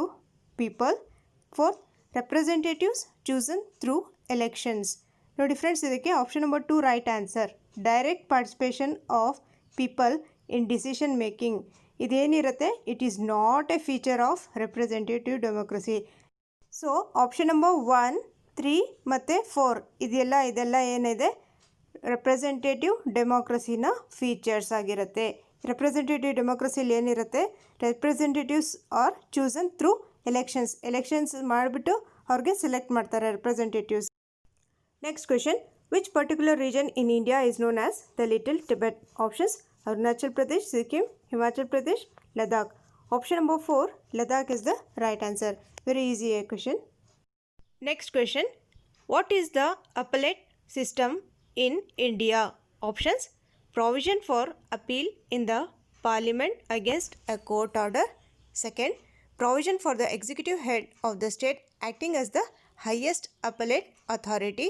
people. Fourth, representatives chosen through elections. ನೋಡಿ friends, ಇದಕ್ಕೆ option number 2 right answer. Direct participation of people in decision making ಇದೇನಿರುತ್ತೆ, it is not a feature of representative democracy. So option number 1, 3 ಮತ್ತು 4 ಇದೆಲ್ಲ ಏನಿದೆ representative ಡೆಮೋಕ್ರಸಿನ features ಆಗಿರುತ್ತೆ. Representative ಡೆಮೋಕ್ರಸಿಲಿ ಏನಿರುತ್ತೆ, representatives are chosen through elections ಮಾಡಿಬಿಟ್ಟು ಅವ್ರಿಗೆ ಸೆಲೆಕ್ಟ್ ಮಾಡ್ತಾರೆ representatives. Next question, which particular region in India is known as the little Tibet? Options, Arunachal Pradesh, Sikkim, Himachal Pradesh, Ladakh. Option number 4 Ladakh is the right answer. Very easy A question. Next question, what is the appellate system in India? Options, provision for appeal in the parliament against a court order. Second, provision for the executive head of the state acting as the highest appellate authority.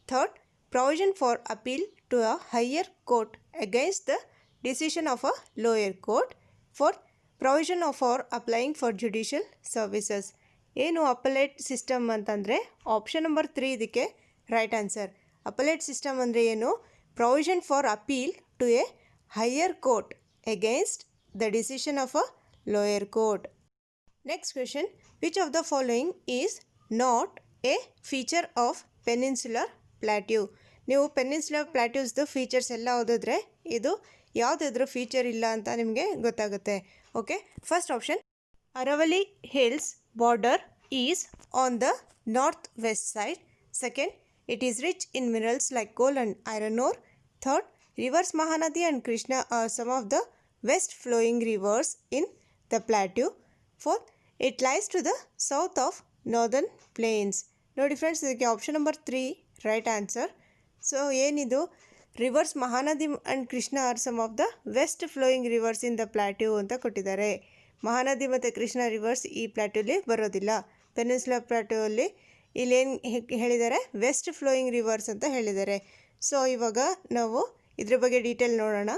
Third, provision for appeal to a higher court against the decision of a lower court. Fourth, provision for applying for judicial services. ಏನು appellate system ಅಂತಂದರೆ option number 3 ಇದಕ್ಕೆ right answer. Appellate system ಅಂದರೆ ಏನು, provision for appeal to a higher court against the decision of a lower court. Next question, which of the following is not a feature of Peninsular Plateau? ನೀವು peninsular ಪ್ಲಾಟ್ಯೂಸ್ದು features ಎಲ್ಲ ಓದಿದ್ರೆ ಇದು ಯಾವುದಾದ್ರೂ feature ಇಲ್ಲ ಅಂತ ನಿಮಗೆ ಗೊತ್ತಾಗುತ್ತೆ. Okay, first option, Aravali hills border is on the north west side. Second, it is rich in minerals like coal and iron ore. Third, rivers Mahanadi and Krishna are some of the west flowing rivers in the plateau. Fourth, it lies to the south of northern plains. ನೋಡಿ friends, ಇದಕ್ಕೆ option number 3 right answer. So ಏನಿದು, rivers Mahanadi and Krishna are some of the west flowing rivers in the plateau ಅಂತ ಕೊಟ್ಟಿದ್ದಾರೆ. ಮಹಾನದಿ ಮತ್ತು Krishna reverse ಈ ಪ್ಲಾಟ್ಯೂಲಿ ಬರೋದಿಲ್ಲ. Peninsular plateau ಅಲ್ಲಿ ಇಲ್ಲೇನು ಹೇಳಿದ್ದಾರೆ, ವೆಸ್ಟ್ ಫ್ಲೋಯಿಂಗ್ ರಿವರ್ಸ್ ಅಂತ ಹೇಳಿದ್ದಾರೆ. ಸೊ ಇವಾಗ ನಾವು ಇದ್ರ ಬಗ್ಗೆ ಡೀಟೇಲ್ ನೋಡೋಣ.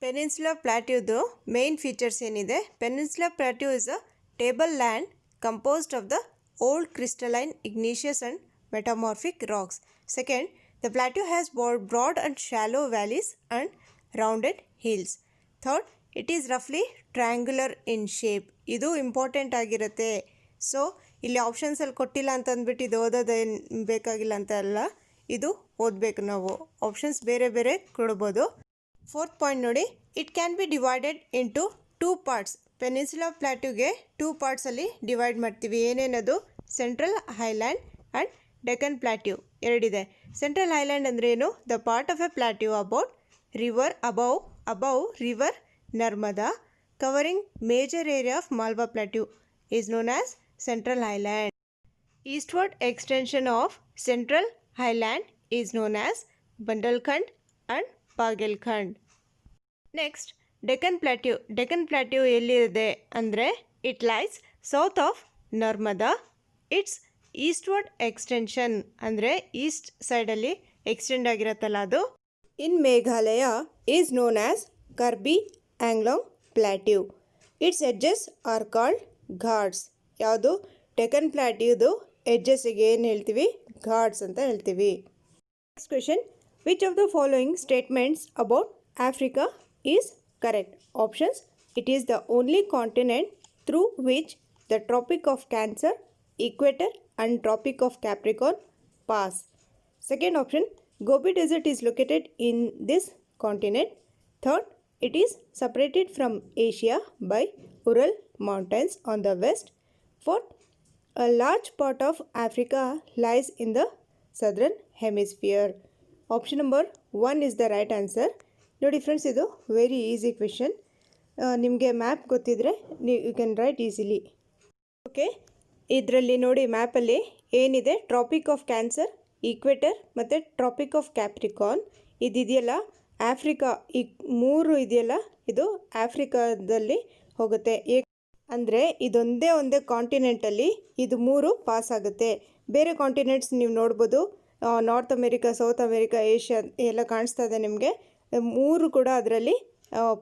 ಪೆನಿನ್ಸುಲಾ ಪ್ಲಾಟ್ಯೂದು ಮೇನ್ ಫೀಚರ್ಸ್ ಏನಿದೆ. Peninsula plateau is a table land composed of the old crystalline igneous and metamorphic rocks. Second, the plateau has broad and shallow valleys and rounded hills. Third, it is roughly triangular in shape. ಇದು important ಆಗಿರುತ್ತೆ. So ಇಲ್ಲಿ ಆಪ್ಷನ್ಸಲ್ಲಿ ಕೊಟ್ಟಿಲ್ಲ ಅಂತ ಅಂದ್ಬಿಟ್ಟು ಇದು ಓದೋದೇನು ಬೇಕಾಗಿಲ್ಲ ಅಂತ ಅಲ್ಲ, ಇದು ಓದಬೇಕು ನಾವು. ಆಪ್ಷನ್ಸ್ ಬೇರೆ ಬೇರೆ ಕೊಡ್ಬೋದು. ಫೋರ್ತ್ ಪಾಯಿಂಟ್ ನೋಡಿ, it can be divided into 2 parts. Peninsula ಪ್ಲಾಟ್ಯೂಗೆ 2 ಪಾರ್ಟ್ಸಲ್ಲಿ ಡಿವೈಡ್ ಮಾಡ್ತೀವಿ. ಏನೇನದು? Central highland and Deccan plateau ಎರಡಿದೆ. ಸೆಂಟ್ರಲ್ ಹೈಲ್ಯಾಂಡ್ ಅಂದರೆ ಏನು? The part of a plateau about river above river Narmada covering major area of Malwa plateau is known as central highland. Eastward extension of central highland is known as Bundelkhand and Baghelkhand. Next, Deccan plateau ಎಲ್ಲಿದೆ ಅಂದರೆ it lies south of Narmada. Its eastward extension ಅಂದರೆ east ಸೈಡಲ್ಲಿ extend ಆಗಿರುತ್ತಲ್ಲ ಅದು. In Meghalaya is known as Karbi Anglong plateau. Its edges are called ghats. ಯಾವುದು? ಡೆಕ್ಕನ್ ಪ್ಲಾಟ್ಯೂದು ಎಡ್ಜಸ್ಸಿಗೆ ಏನು ಹೇಳ್ತೀವಿ? ಘಾಟ್ಸ್ ಅಂತ ಹೇಳ್ತೀವಿ. Next question, which of the following statements about Africa is correct? Options: it is the only continent through which the Tropic of Cancer, Equator and Tropic of Capricorn pass. Second option, Gobi Desert is located in this continent. Third, it is separated from Asia by Ural Mountains on the west. Fourth, a large part of Africa lies in the southern hemisphere. Option number 1 is the right answer. ನೋಡಿ friends, ಇದು very easy question. ನಿಮಗೆ map ಗೊತ್ತಿದ್ದರೆ you can write easily. Okay, ಇದರಲ್ಲಿ ನೋಡಿ ಮ್ಯಾಪಲ್ಲಿ ಏನಿದೆ? Tropic of cancer, equator ಮತ್ತು tropic of capricorn ಇದಿದೆಯಲ್ಲ, ಆಫ್ರಿಕಾ. ಈ 3 ಇದೆಯಲ್ಲ, ಇದು ಆಫ್ರಿಕಾದಲ್ಲಿ ಹೋಗುತ್ತೆ. ಅಂದರೆ ಒಂದೇ ಕಾಂಟಿನೆಂಟಲ್ಲಿ ಇದು 3 ಪಾಸ್ ಆಗುತ್ತೆ. ಬೇರೆ ಕಾಂಟಿನೆಂಟ್ಸ್ ನೀವು ನೋಡ್ಬೋದು, north America, south America, Asia ಎಲ್ಲ ಕಾಣಿಸ್ತಾ ಇದೆ ನಿಮಗೆ. 3 ಕೂಡ ಅದರಲ್ಲಿ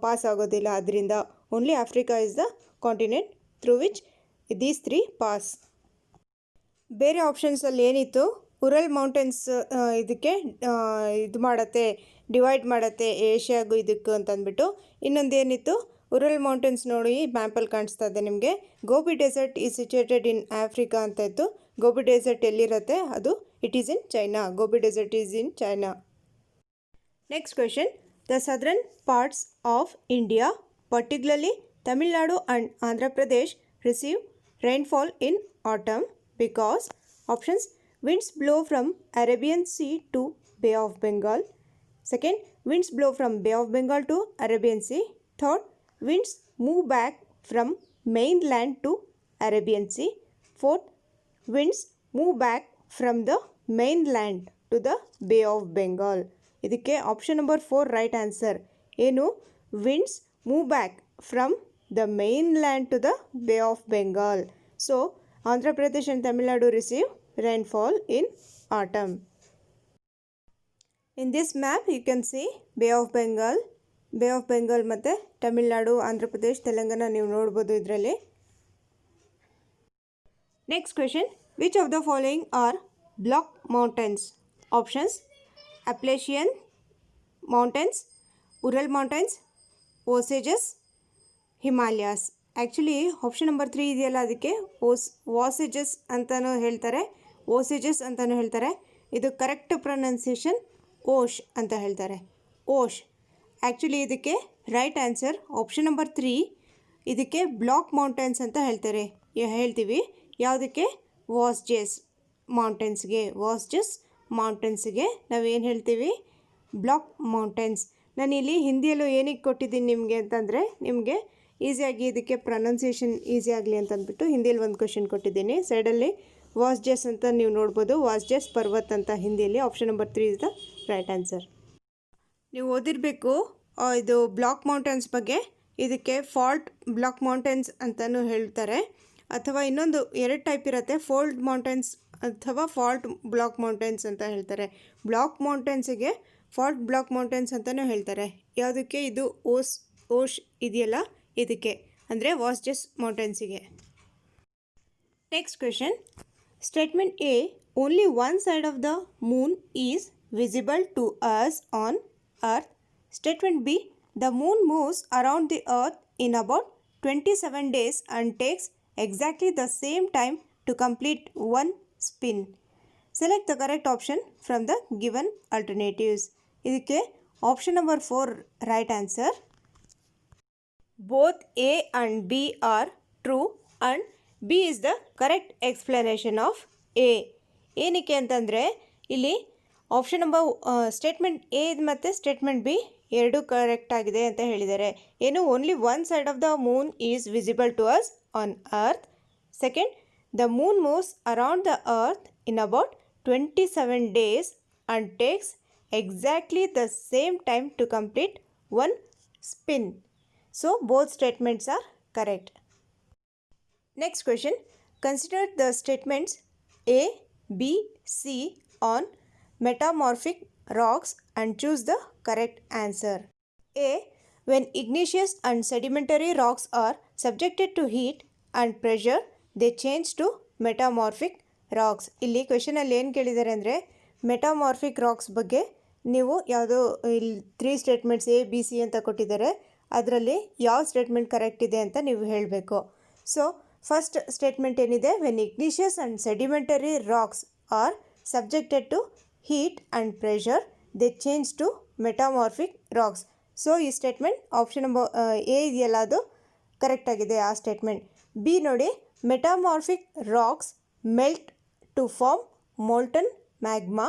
ಪಾಸ್ ಆಗೋದಿಲ್ಲ. ಅದರಿಂದ only Africa is the continent through which these 3 pass. ಬೇರೆ ಆಪ್ಷನ್ಸಲ್ಲಿ ಏನಿತ್ತು? ಉರಲ್ ಮೌಂಟೇನ್ಸ್ ಇದಕ್ಕೆ ಇದು ಮಾಡುತ್ತೆ, ಡಿವೈಡ್ ಮಾಡುತ್ತೆ ಏಷ್ಯಾಗೂ ಇದಕ್ಕೂ ಅಂತ ಅಂದ್ಬಿಟ್ಟು. ಇನ್ನೊಂದು ಏನಿತ್ತು? ಉರಲ್ ಮೌಂಟೇನ್ಸ್ ನೋಡಿ ಮ್ಯಾಪಲ್ಲಿ ಕಾಣಿಸ್ತಾ ಇದೆ ನಿಮಗೆ. Gobi desert is situated in Africa ಅಂತ ಇತ್ತು. ಗೋಬಿ ಡೆಸರ್ಟ್ ಎಲ್ಲಿರುತ್ತೆ? ಅದು it is in China. Gobi desert is in China. Next question, the southern parts of India, particularly Tamil Nadu and Andhra Pradesh, receive rainfall in autumn because options: winds blow from Arabian Sea to Bay of Bengal. Second, winds blow from Bay of Bengal to Arabian Sea. Third, winds move back from mainland to Arabian Sea. Fourth, winds move back from the mainland to the Bay of Bengal. ಇದಕ್ಕೆ option number 4 right answer. ಏನು? Winds move back from the mainland to the bay of Bengal. So Andhra Pradesh and Tamil Nadu receive rainfall in autumn. In this map you can see bay of Bengal ಮತ್ತು ತಮಿಳ್ನಾಡು, ಆಂಧ್ರ ಪ್ರದೇಶ್, ತೆಲಂಗಾಣ ನೀವು ನೋಡ್ಬೋದು ಇದರಲ್ಲಿ. Next question, which of the following are block mountains? Options: Appalachian Mountains, Ural Mountains, Osage, Himalayas. Actually option number 3 ಇದೆಯಲ್ಲ, ಅದಕ್ಕೆ ವಾಸೇಜಸ್ ಅಂತಲೂ ಹೇಳ್ತಾರೆ, ಓಸೇಜಸ್ ಅಂತಲೂ ಹೇಳ್ತಾರೆ. ಇದು ಕರೆಕ್ಟ್ ಪ್ರೊನೌನ್ಸಿಯೇಷನ್ ಓಶ್ ಅಂತ ಹೇಳ್ತಾರೆ, ಓಶ್. ಆ್ಯಕ್ಚುಲಿ ಇದಕ್ಕೆ ರೈಟ್ ಆನ್ಸರ್ ಆಪ್ಷನ್ ನಂಬರ್ 3. ಇದಕ್ಕೆ ಬ್ಲಾಕ್ ಮೌಂಟೇನ್ಸ್ ಅಂತ ಹೇಳ್ತೀವಿ. ಯಾವುದಕ್ಕೆ? ವಾಸ್ಜಸ್ ಮೌಂಟೇನ್ಸ್ಗೆ ನಾವೇನು ಹೇಳ್ತೀವಿ? Black mountains. ನಾನಿಲ್ಲಿ ಹಿಂದಿಯಲ್ಲೂ ಏನಕ್ಕೆ ಕೊಟ್ಟಿದ್ದೀನಿ ನಿಮಗೆ ಅಂತಂದರೆ, ನಿಮಗೆ ಈಸಿಯಾಗಿ ಇದಕ್ಕೆ ಪ್ರೊನೌನ್ಸಿಯೇಷನ್ ಈಸಿ ಆಗಲಿ ಅಂತಂದ್ಬಿಟ್ಟು ಹಿಂದಿಯಲ್ಲಿ ಒಂದು ಕ್ವೆಶನ್ ಕೊಟ್ಟಿದ್ದೀನಿ. ಸೈಡಲ್ಲಿ ವಾಸ್ಜಸ್ ಅಂತ ನೀವು ನೋಡ್ಬೋದು, ವಾಸ್ಜಸ್ ಪರ್ವತ್ ಅಂತ ಹಿಂದಿಯಲ್ಲಿ. Option number 3 is the right answer. ನೀವು ಓದಿರಬೇಕು ಇದು ಬ್ಲಾಕ್ ಮೌಂಟೇನ್ಸ್ ಬಗ್ಗೆ. ಇದಕ್ಕೆ ಫಾಲ್ಟ್ ಬ್ಲಾಕ್ ಮೌಂಟೇನ್ಸ್ ಅಂತಲೂ ಹೇಳ್ತಾರೆ, ಅಥವಾ ಇನ್ನೊಂದು 2 ಟೈಪ್ ಇರುತ್ತೆ, ಫೋಲ್ಡ್ ಮೌಂಟೇನ್ಸ್ ಅಥವಾ ಫಾಲ್ಟ್ ಬ್ಲಾಕ್ ಮೌಂಟೇನ್ಸ್ ಅಂತ ಹೇಳ್ತಾರೆ. ಬ್ಲಾಕ್ ಮೌಂಟೇನ್ಸಿಗೆ ಫಾಲ್ಟ್ ಬ್ಲಾಕ್ ಮೌಂಟೇನ್ಸ್ ಅಂತಲೂ ಹೇಳ್ತಾರೆ. ಯಾವುದಕ್ಕೆ? ಇದು ಓಶ್ ಇದೆಯಲ್ಲ ಇದಕ್ಕೆ, ಅಂದರೆ ವಾಸ್ಜಸ್ ಮೌಂಟೇನ್ಸಿಗೆ. Next question. Statement A, only one side of the moon is visible to us on earth. Statement B, the moon moves around the earth in about 27 days and takes exactly the same time to complete one spin. Select the correct option from the given alternatives. ಇದಕ್ಕೆ option number 4 right answer. Both A and B are true and B is the correct explanation of A. ಏನಕ್ಕೆ ಅಂತಂದರೆ ಇಲ್ಲಿ option number statement A ಮತ್ತು statement B ಎರಡೂ correct ಆಗಿದೆ ಅಂತ ಹೇಳಿದ್ದಾರೆ. ಏನು? Only one side of the moon is visible to us on earth. Second, the moon moves around the earth in about 27 days and takes exactly the same time to complete one spin. So both statements are correct. Next question. Consider the statements A, B, C on metamorphic rocks and choose the correct answer. A, when igneous and sedimentary rocks are subjected to heat and pressure, they change to metamorphic rocks. ಇಲ್ಲಿ ಕ್ವೆಶನಲ್ಲಿ ಏನು ಕೇಳಿದ್ದಾರೆ ಅಂದರೆ metamorphic racks ಬಗ್ಗೆ ನೀವು ಯಾವುದೋ ಇಲ್ಲಿ 3 statements A B C ಅಂತ ಕೊಟ್ಟಿದ್ದಾರೆ, ಅದರಲ್ಲಿ ಯಾವ ಸ್ಟೇಟ್ಮೆಂಟ್ ಕರೆಕ್ಟ್ ಇದೆ ಅಂತ ನೀವು ಹೇಳಬೇಕು. ಸೊ ಫಸ್ಟ್ ಸ್ಟೇಟ್ಮೆಂಟ್ ಏನಿದೆ, when igneous and sedimentary rocks are subjected to heat and pressure they change to metamorphic rocks. So ಈ ಸ್ಟೇಟ್ಮೆಂಟ್ ಆಪ್ಷನ್ ನಂಬರ್ ಎ ಇದೆಯಲ್ಲ ಅದು ಕರೆಕ್ಟ್ ಆಗಿದೆ ಆ ಸ್ಟೇಟ್ಮೆಂಟ್. ಬಿ ನೋಡಿ, metamorphic rocks melt to form molten magma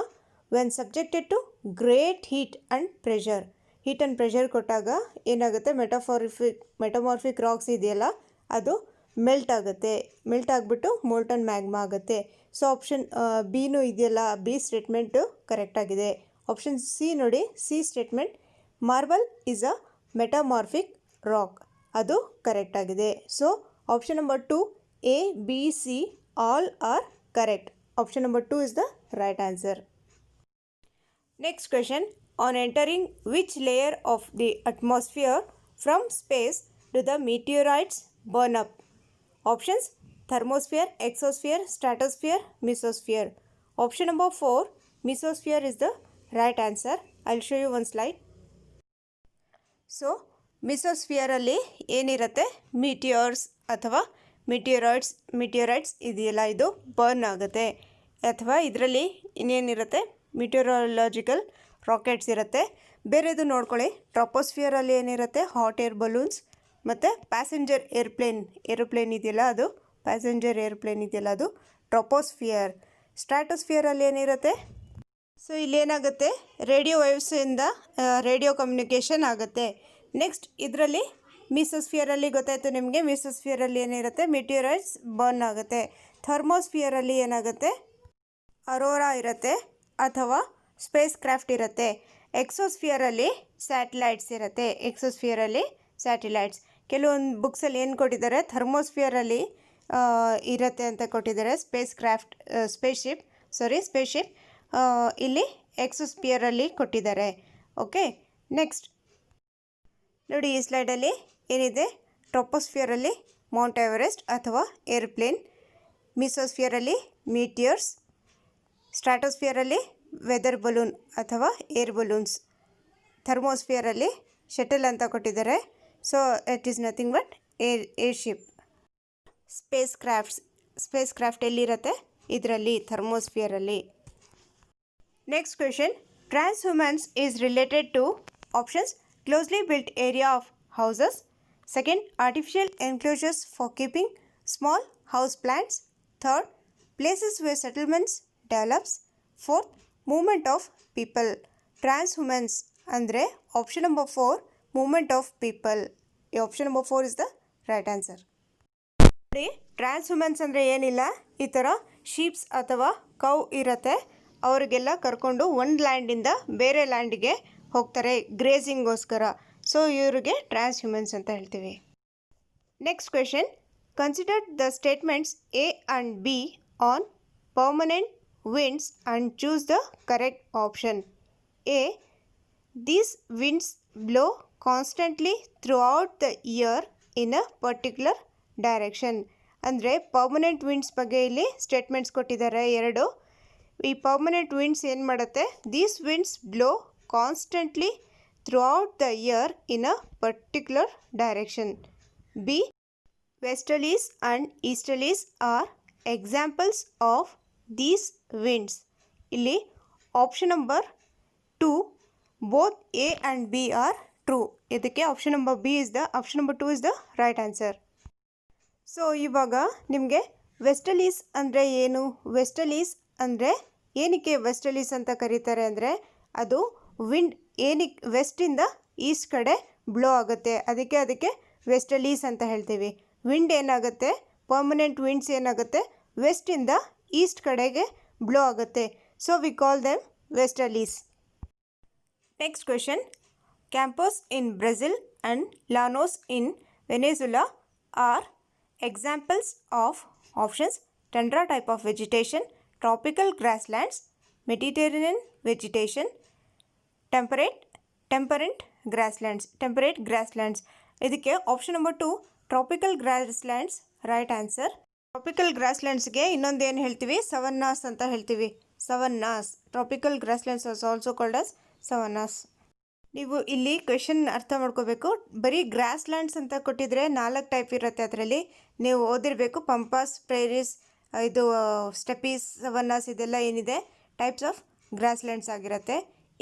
when subjected to great heat and pressure. Heat and pressure ಕೊಟ್ಟಾಗ ಏನಾಗುತ್ತೆ, metamorphic racks ಇದೆಯಲ್ಲ ಅದು ಮೆಲ್ಟ್ ಆಗುತ್ತೆ, ಮೆಲ್ಟ್ ಆಗಿಬಿಟ್ಟು ಮೋಲ್ಟನ್ ಮ್ಯಾಗ್ಮಾ ಆಗುತ್ತೆ. ಸೊ ಆಪ್ಷನ್ ಬಿನೂ ಇದೆಯಲ್ಲ, ಬಿ ಸ್ಟೇಟ್ಮೆಂಟು ಕರೆಕ್ಟ್ ಆಗಿದೆ. ಆಪ್ಷನ್ ಸಿ ನೋಡಿ, C statement marble is a metamorphic rock, ಅದು ಕರೆಕ್ಟ್ ಆಗಿದೆ. So option number 2 A B C all are correct. Option number 2 is the right answer. Next question. On entering which layer of the atmosphere from space do the meteorites burn up? Options: thermosphere, exosphere, stratosphere, mesosphere. Option number 4 mesosphere is the right answer. I'll show you one slide. So mesosphere ಅಲ್ಲಿ ಏನಿರುತ್ತೆ, ಮೀಟಿಯರ್ಸ್ ಅಥವಾ ಮಿಟಿಯರೈಟ್ಸ್ ಇದೆಯಲ್ಲ ಇದು burn ಆಗುತ್ತೆ. ಅಥವಾ ಇದರಲ್ಲಿ ಇನ್ನೇನಿರುತ್ತೆ, ಮಿಟಿಯರಾಲಜಿಕಲ್ rockets ಇರುತ್ತೆ. ಬೇರೆದು ನೋಡ್ಕೊಳ್ಳಿ, ಟ್ರಾಪೋಸ್ಫಿಯರಲ್ಲಿ ಏನಿರುತ್ತೆ, ಹಾಟ್ ಏರ್ ಬಲೂನ್ಸ್ ಮತ್ತು ಪ್ಯಾಸೆಂಜರ್ ಏರೋಪ್ಲೇನ್ ಇದೆಯಲ್ಲ ಅದು ಪ್ಯಾಸೆಂಜರ್ ಏರ್ಪ್ಲೇನ್ ಇದೆಯಲ್ಲ ಅದು ಟ್ರಾಪೋಸ್ಫಿಯರ್. ಸ್ಟ್ರಾಟೋಸ್ಫಿಯರಲ್ಲಿ ಏನಿರುತ್ತೆ, ಸೊ ಇಲ್ಲೇನಾಗುತ್ತೆ, ರೇಡಿಯೋ ವೇವ್ಸಿಂದ ರೇಡಿಯೋ ಕಮ್ಯುನಿಕೇಷನ್ ಆಗುತ್ತೆ. ನೆಕ್ಸ್ಟ್ ಇದರಲ್ಲಿ ಮೀಸೋಸ್ಫಿಯರಲ್ಲಿ ಗೊತ್ತಾಯಿತು ನಿಮಗೆ, ಮೀಸೋಸ್ಫಿಯರಲ್ಲಿ ಏನಿರುತ್ತೆ, ಮಿಟಿಯರೈಟ್ಸ್ ಬರ್ನ್ ಆಗುತ್ತೆ. ಥರ್ಮೋಸ್ಫಿಯರಲ್ಲಿ ಏನಾಗುತ್ತೆ, ಅರೋರಾ ಇರುತ್ತೆ ಅಥವಾ ಸ್ಪೇಸ್ ಕ್ರಾಫ್ಟ್ ಇರುತ್ತೆ. ಎಕ್ಸೋಸ್ಫಿಯರಲ್ಲಿ ಸ್ಯಾಟಲೈಟ್ಸ್ ಇರುತ್ತೆ. ಕೆಲವೊಂದು ಬುಕ್ಸಲ್ಲಿ ಏನು ಕೊಟ್ಟಿದ್ದಾರೆ, ಥರ್ಮೋಸ್ಫಿಯರಲ್ಲಿ ಇರುತ್ತೆ ಅಂತ ಕೊಟ್ಟಿದ್ದಾರೆ, ಸ್ಪೇಸ್ಶಿಪ್ ಇಲ್ಲಿ ಎಕ್ಸೋಸ್ಫಿಯರಲ್ಲಿ ಕೊಟ್ಟಿದ್ದಾರೆ. ಓಕೆ, ನೆಕ್ಸ್ಟ್ ನೋಡಿ, ಈ ಸ್ಲೈಡಲ್ಲಿ ಏನಿದೆ, ಟ್ರೋಪೋಸ್ಫಿಯರಲ್ಲಿ ಮೌಂಟ್ ಎವರೆಸ್ಟ್ ಅಥವಾ ಏರ್ಪ್ಲೇನ್, ಮೀಸೋಸ್ಫಿಯರಲ್ಲಿ ಮೀಟಿಯರ್ಸ್, ಸ್ಟ್ರಾಟೋಸ್ಫಿಯರಲ್ಲಿ ವೆದರ್ ಬಲೂನ್ ಅಥವಾ ಏರ್ ಬಲೂನ್ಸ್, ಥರ್ಮೋಸ್ಫಿಯರಲ್ಲಿ ಶಟಲ್ ಅಂತ ಕೊಟ್ಟಿದ್ದಾರೆ. So it is nothing but airship. Spacecraft ಎಲ್ಲಿರುತ್ತೆ, ಇದರಲ್ಲಿ ಥರ್ಮೋಸ್ಫಿಯರಲ್ಲಿ. Next question. Transhumance is related to options: closely built area of houses. Second, artificial enclosures for keeping small house plants. Third, places where settlements develops. Fourth, movement of people. Transhumans andre option number 4 movement of people. Option number 4 is the right answer. ಟ್ರಾನ್ಸ್ಹ್ಯೂಮನ್ಸ್ ಅಂದರೆ ಏನಿಲ್ಲ, ಈ ಥರ sheeps ಅಥವಾ cow ಇರುತ್ತೆ, ಅವರಿಗೆಲ್ಲ ಕರ್ಕೊಂಡು ಒಂದು ಲ್ಯಾಂಡಿಂದ ಬೇರೆ ಲ್ಯಾಂಡಿಗೆ ಹೋಗ್ತಾರೆ ಗ್ರೇಸಿಂಗೋಸ್ಕರ. ಸೊ ಇವರಿಗೆ ಟ್ರಾನ್ಸ್ಹ್ಯೂಮನ್ಸ್ ಅಂತ ಹೇಳ್ತೀವಿ. Next question. Consider the statements A and B on permanent winds and choose the correct option. A. These winds blow constantly throughout the year in a particular direction. ಅಂದರೆ ಪರ್ಮನೆಂಟ್ ವಿಂಡ್ಸ್ ಬಗ್ಗೆ ಇಲ್ಲಿ statements ಕೊಟ್ಟಿದ್ದಾರೆ ಎರಡು. ಈ permanent winds ಏನು ಮಾಡುತ್ತೆ, these winds blow constantly throughout the year in a particular direction. B. Westerlies and easterlies are examples of these winds. ಇಲ್ಲಿ option number 2 both A and B are true. ಇದಕ್ಕೆ option number 2 is the right answer. So ಇವಾಗ ನಿಮಗೆ westerlies ಅಂದರೆ ಏನು, westerlies ಅಂದರೆ ಏನಕ್ಕೆ westerlies ಅಂತ ಕರೀತಾರೆ ಅಂದರೆ ಅದು ವಿಂಡ್ ಏನಕ್ಕೆ ವೆಸ್ಟಿಂದ ಈಸ್ಟ್ ಕಡೆ ಬ್ಲೋ ಆಗುತ್ತೆ, ಅದಕ್ಕೆ ವೆಸ್ಟರ್ಲೀಸ್ ಅಂತ ಹೇಳ್ತೀವಿ. ವಿಂಡ್ ಏನಾಗುತ್ತೆ, ಪರ್ಮನೆಂಟ್ ವಿಂಡ್ಸ್ ಏನಾಗುತ್ತೆ, ವೆಸ್ಟಿಂದ ಈಸ್ಟ್ ಕಡೆಗೆ ಬ್ಲೋ ಆಗುತ್ತೆ. So we call them westerlies. Next question. Campos in Brazil and Llanos in Venezuela are examples of options: tundra type of vegetation, tropical grasslands, Mediterranean vegetation, temperate grasslands. ಇದಕ್ಕೆ option number 2 tropical grasslands right answer. Tropical ಗ್ರಾಸ್ಲ್ಯಾಂಡ್ಸ್ಗೆ ಇನ್ನೊಂದು ಏನು ಹೇಳ್ತೀವಿ, savannas ಅಂತ ಹೇಳ್ತೀವಿ. Savannas, tropical grasslands as also called as savannas. ನೀವು ಇಲ್ಲಿ question ಅರ್ಥ ಮಾಡ್ಕೋಬೇಕು. ಬರೀ ಗ್ರಾಸ್ಲ್ಯಾಂಡ್ಸ್ ಅಂತ ಕೊಟ್ಟಿದ್ರೆ 4 ಟೈಪ್ ಇರುತ್ತೆ. ಅದರಲ್ಲಿ ನೀವು ಓದಿರಬೇಕು ಪಂಪಾಸ್, ಪ್ರೇರಿಸ್, ಇದು ಸ್ಟೆಪೀಸ್, ಸವನ್ನಾಸ್, ಇದೆಲ್ಲ ಏನಿದೆ ಟೈಪ್ಸ್ ಆಫ್ ಗ್ರಾಸ್ಲ್ಯಾಂಡ್ಸ್ ಆಗಿರುತ್ತೆ.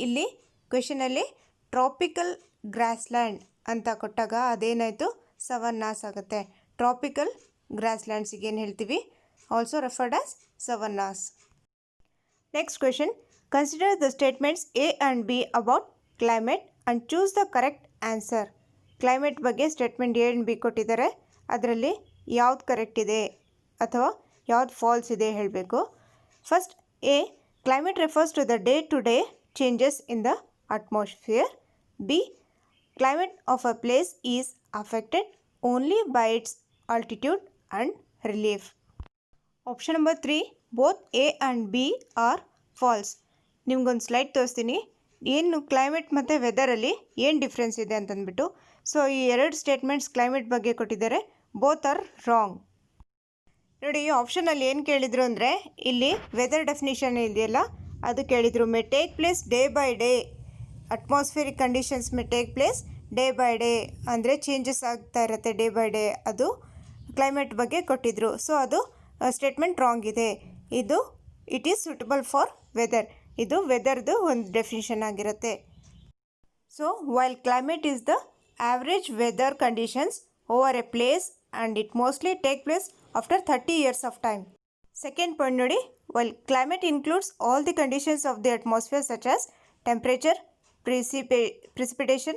ಇಲ್ಲಿ ಕ್ವೆಶನಲ್ಲಿ ಟ್ರಾಪಿಕಲ್ ಗ್ರಾಸ್ಲ್ಯಾಂಡ್ ಅಂತ ಕೊಟ್ಟಾಗ ಅದೇನಾಯಿತು, ಸವನ್ನಾಸ್ ಆಗುತ್ತೆ. ಟ್ರಾಪಿಕಲ್ ಗ್ರಾಸ್ಲ್ಯಾಂಡ್ಸಿಗೆ ಏನು ಹೇಳ್ತೀವಿ, also referred as savannas. Next question. Consider the statements A and B about climate and choose the correct answer. Climate ಬಗ್ಗೆ ಸ್ಟೇಟ್ಮೆಂಟ್ A and B ಕೊಟ್ಟಿದ್ದಾರೆ, ಅದರಲ್ಲಿ ಯಾವ್ದು ಕರೆಕ್ಟ್ ಇದೆ ಅಥವಾ ಯಾವ್ದು ಫಾಲ್ಸ್ ಇದೆ ಹೇಳಬೇಕು. First A. Climate refers to the day-to-day changes in the atmosphere. B. Climate of a place is affected only by its altitude and relief. Option number 3. Both A and B are false. ನಿಮ್ಗೊಂದು slide ತೋರಿಸ್ತೀನಿ, ಏನು climate ಮತ್ತು ವೆದರಲ್ಲಿ ಏನು difference ಇದೆ ಅಂತಂದ್ಬಿಟ್ಟು. So ಈ ಎರಡು statements climate ಬಗ್ಗೆ ಕೊಟ್ಟಿದ್ದಾರೆ, ಬೋತ್ ಆರ್ ರಾಂಗ್. ನೋಡಿ, ಈ ಆಪ್ಷನಲ್ಲಿ ಏನು ಕೇಳಿದರು ಅಂದರೆ ಇಲ್ಲಿ ವೆದರ್ ಡೆಫಿನಿಷನ್ ಇದೆಯಲ್ಲ ಅದು ಕೇಳಿದರು. May take place day by day, atmospheric conditions may take place day by day ಅಂದರೆ ಚೇಂಜಸ್ ಆಗ್ತಾ ಇರುತ್ತೆ ಡೇ ಬೈ ಡೇ, ಅದು ಕ್ಲೈಮೇಟ್ ಬಗ್ಗೆ ಕೊಟ್ಟಿದ್ರು. ಸೊ ಅದು ಸ್ಟೇಟ್ಮೆಂಟ್ ರಾಂಗ್ ಇದೆ. ಇದು it is suitable for weather, ಇದು ವೆದರ್ದು ಒಂದು ಡೆಫಿನಿಷನ್ ಆಗಿರುತ್ತೆ. So while climate is the average weather conditions over a place and it mostly take place after 30 years of time. Second point ನೋಡಿ, while climate includes all the conditions of the atmosphere such as temperature, precipitation,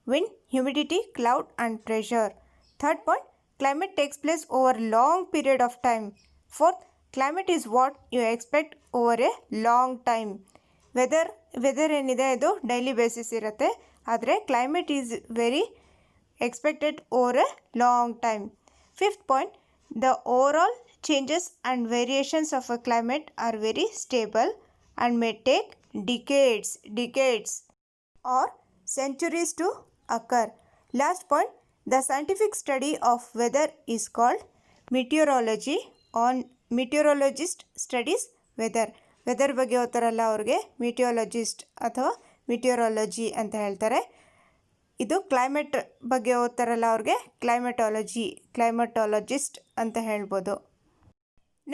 wind, humidity, cloud and pressure. Third point, climate takes place over long period of time. Fourth, climate is what you expect over a long time. Weather ಏನಿದೆ ಅದು daily basis ಇರುತ್ತೆ, ಆದರೆ climate is very expected over a long time. Fifth point, the overall changes and variations of a climate are very stable and may take decades or centuries to occur. Last point, the scientific study of weather is called meteorology. Meteorologist studies weather. Weather ಬಗ್ಗೆ ಓದ್ತಾರಲ್ಲ ಅವ್ರಿಗೆ ಮಿಟಿಯಾಲಜಿಸ್ಟ್ ಅಥವಾ ಮಿಟಿಯಾಲಜಿ ಅಂತ ಹೇಳ್ತಾರೆ. ಇದು climate ಬಗ್ಗೆ ಓದ್ತಾರಲ್ಲ ಅವ್ರಿಗೆ ಕ್ಲೈಮಟಾಲಜಿಸ್ಟ್ ಅಂತ ಹೇಳ್ಬೋದು.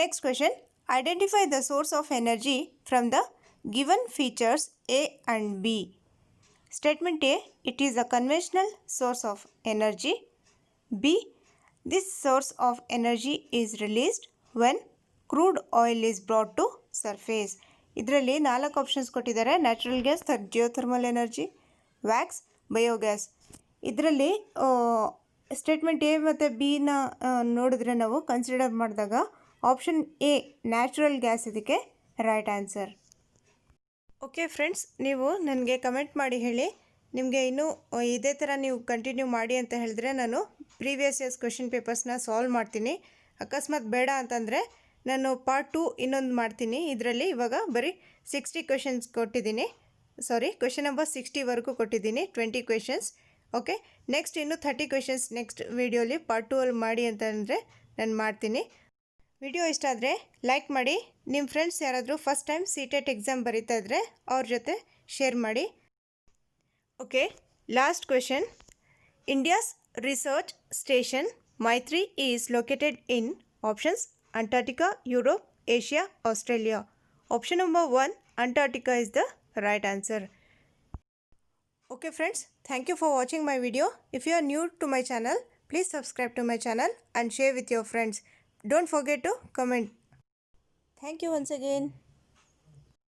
Next question. Identify the source of energy from the given features A and B. Statement A, it is a conventional source of energy. B, this source of energy is released when crude oil is brought to surface. ಇದರಲ್ಲಿ 4 options ಕೊಟ್ಟಿದ್ದಾರೆ: natural gas, geothermal energy, wax, biogas. ಇದರಲ್ಲಿ statement A ಮತ್ತು ಬಿನ ನೋಡಿದ್ರೆ ನಾವು consider ಮಾಡಿದಾಗ option A natural gas ಇದಕ್ಕೆ right answer. Okay friends, ನೀವು ನನಗೆ ಕಮೆಂಟ್ ಮಾಡಿ ಹೇಳಿ, ನಿಮಗೆ ಇನ್ನೂ ಇದೇ ಥರ ನೀವು ಕಂಟಿನ್ಯೂ ಮಾಡಿ ಅಂತ ಹೇಳಿದ್ರೆ ನಾನು ಪ್ರೀವಿಯಸ್ ಇಯರ್ಸ್ ಕ್ವೆಶನ್ ಪೇಪರ್ಸ್ನ ಸಾಲ್ವ್ ಮಾಡ್ತೀನಿ. ಅಕಸ್ಮಾತ್ ಬೇಡ ಅಂತಂದರೆ ನಾನು ಪಾರ್ಟ್ 2 ಇನ್ನೊಂದು ಮಾಡ್ತೀನಿ. ಇದರಲ್ಲಿ ಇವಾಗ ಬರೀ 60 ಕ್ವೆಶನ್ಸ್ ಕೊಟ್ಟಿದ್ದೀನಿ. ಕ್ವೆಶನ್ ನಂಬರ್ 60ವರೆಗೂ ಕೊಟ್ಟಿದ್ದೀನಿ, 20 ಕ್ವೆಶನ್ಸ್. ಓಕೆ, ನೆಕ್ಸ್ಟ್ ಇನ್ನು 30 ಕ್ವೆಶನ್ಸ್ ನೆಕ್ಸ್ಟ್ ವೀಡಿಯೋಲಿ ಪಾರ್ಟ್ 2 ಅಲ್ಲಿ ಮಾಡಿ ಅಂತಂದರೆ ನಾನು ಮಾಡ್ತೀನಿ. ವಿಡಿಯೋ ಇಷ್ಟ ಆದರೆ ಲೈಕ್ ಮಾಡಿ. ನಿಮ್ಮ ಫ್ರೆಂಡ್ಸ್ ಯಾರಾದರೂ ಫಸ್ಟ್ ಟೈಮ್ CTET ಎಕ್ಸಾಮ್ ಬರೀತಾ ಇದ್ದರೆ ಅವ್ರ ಜೊತೆ ಶೇರ್ ಮಾಡಿ. Okay, last question. India's research station Maitri is located in options Antarctica, Europe, Asia, Australia. Option number 1, Antarctica is the right answer. Okay friends, thank you for watching my video. If you are new to my channel, please subscribe to my channel and share with your friends. Don't forget to comment. Thank you once again.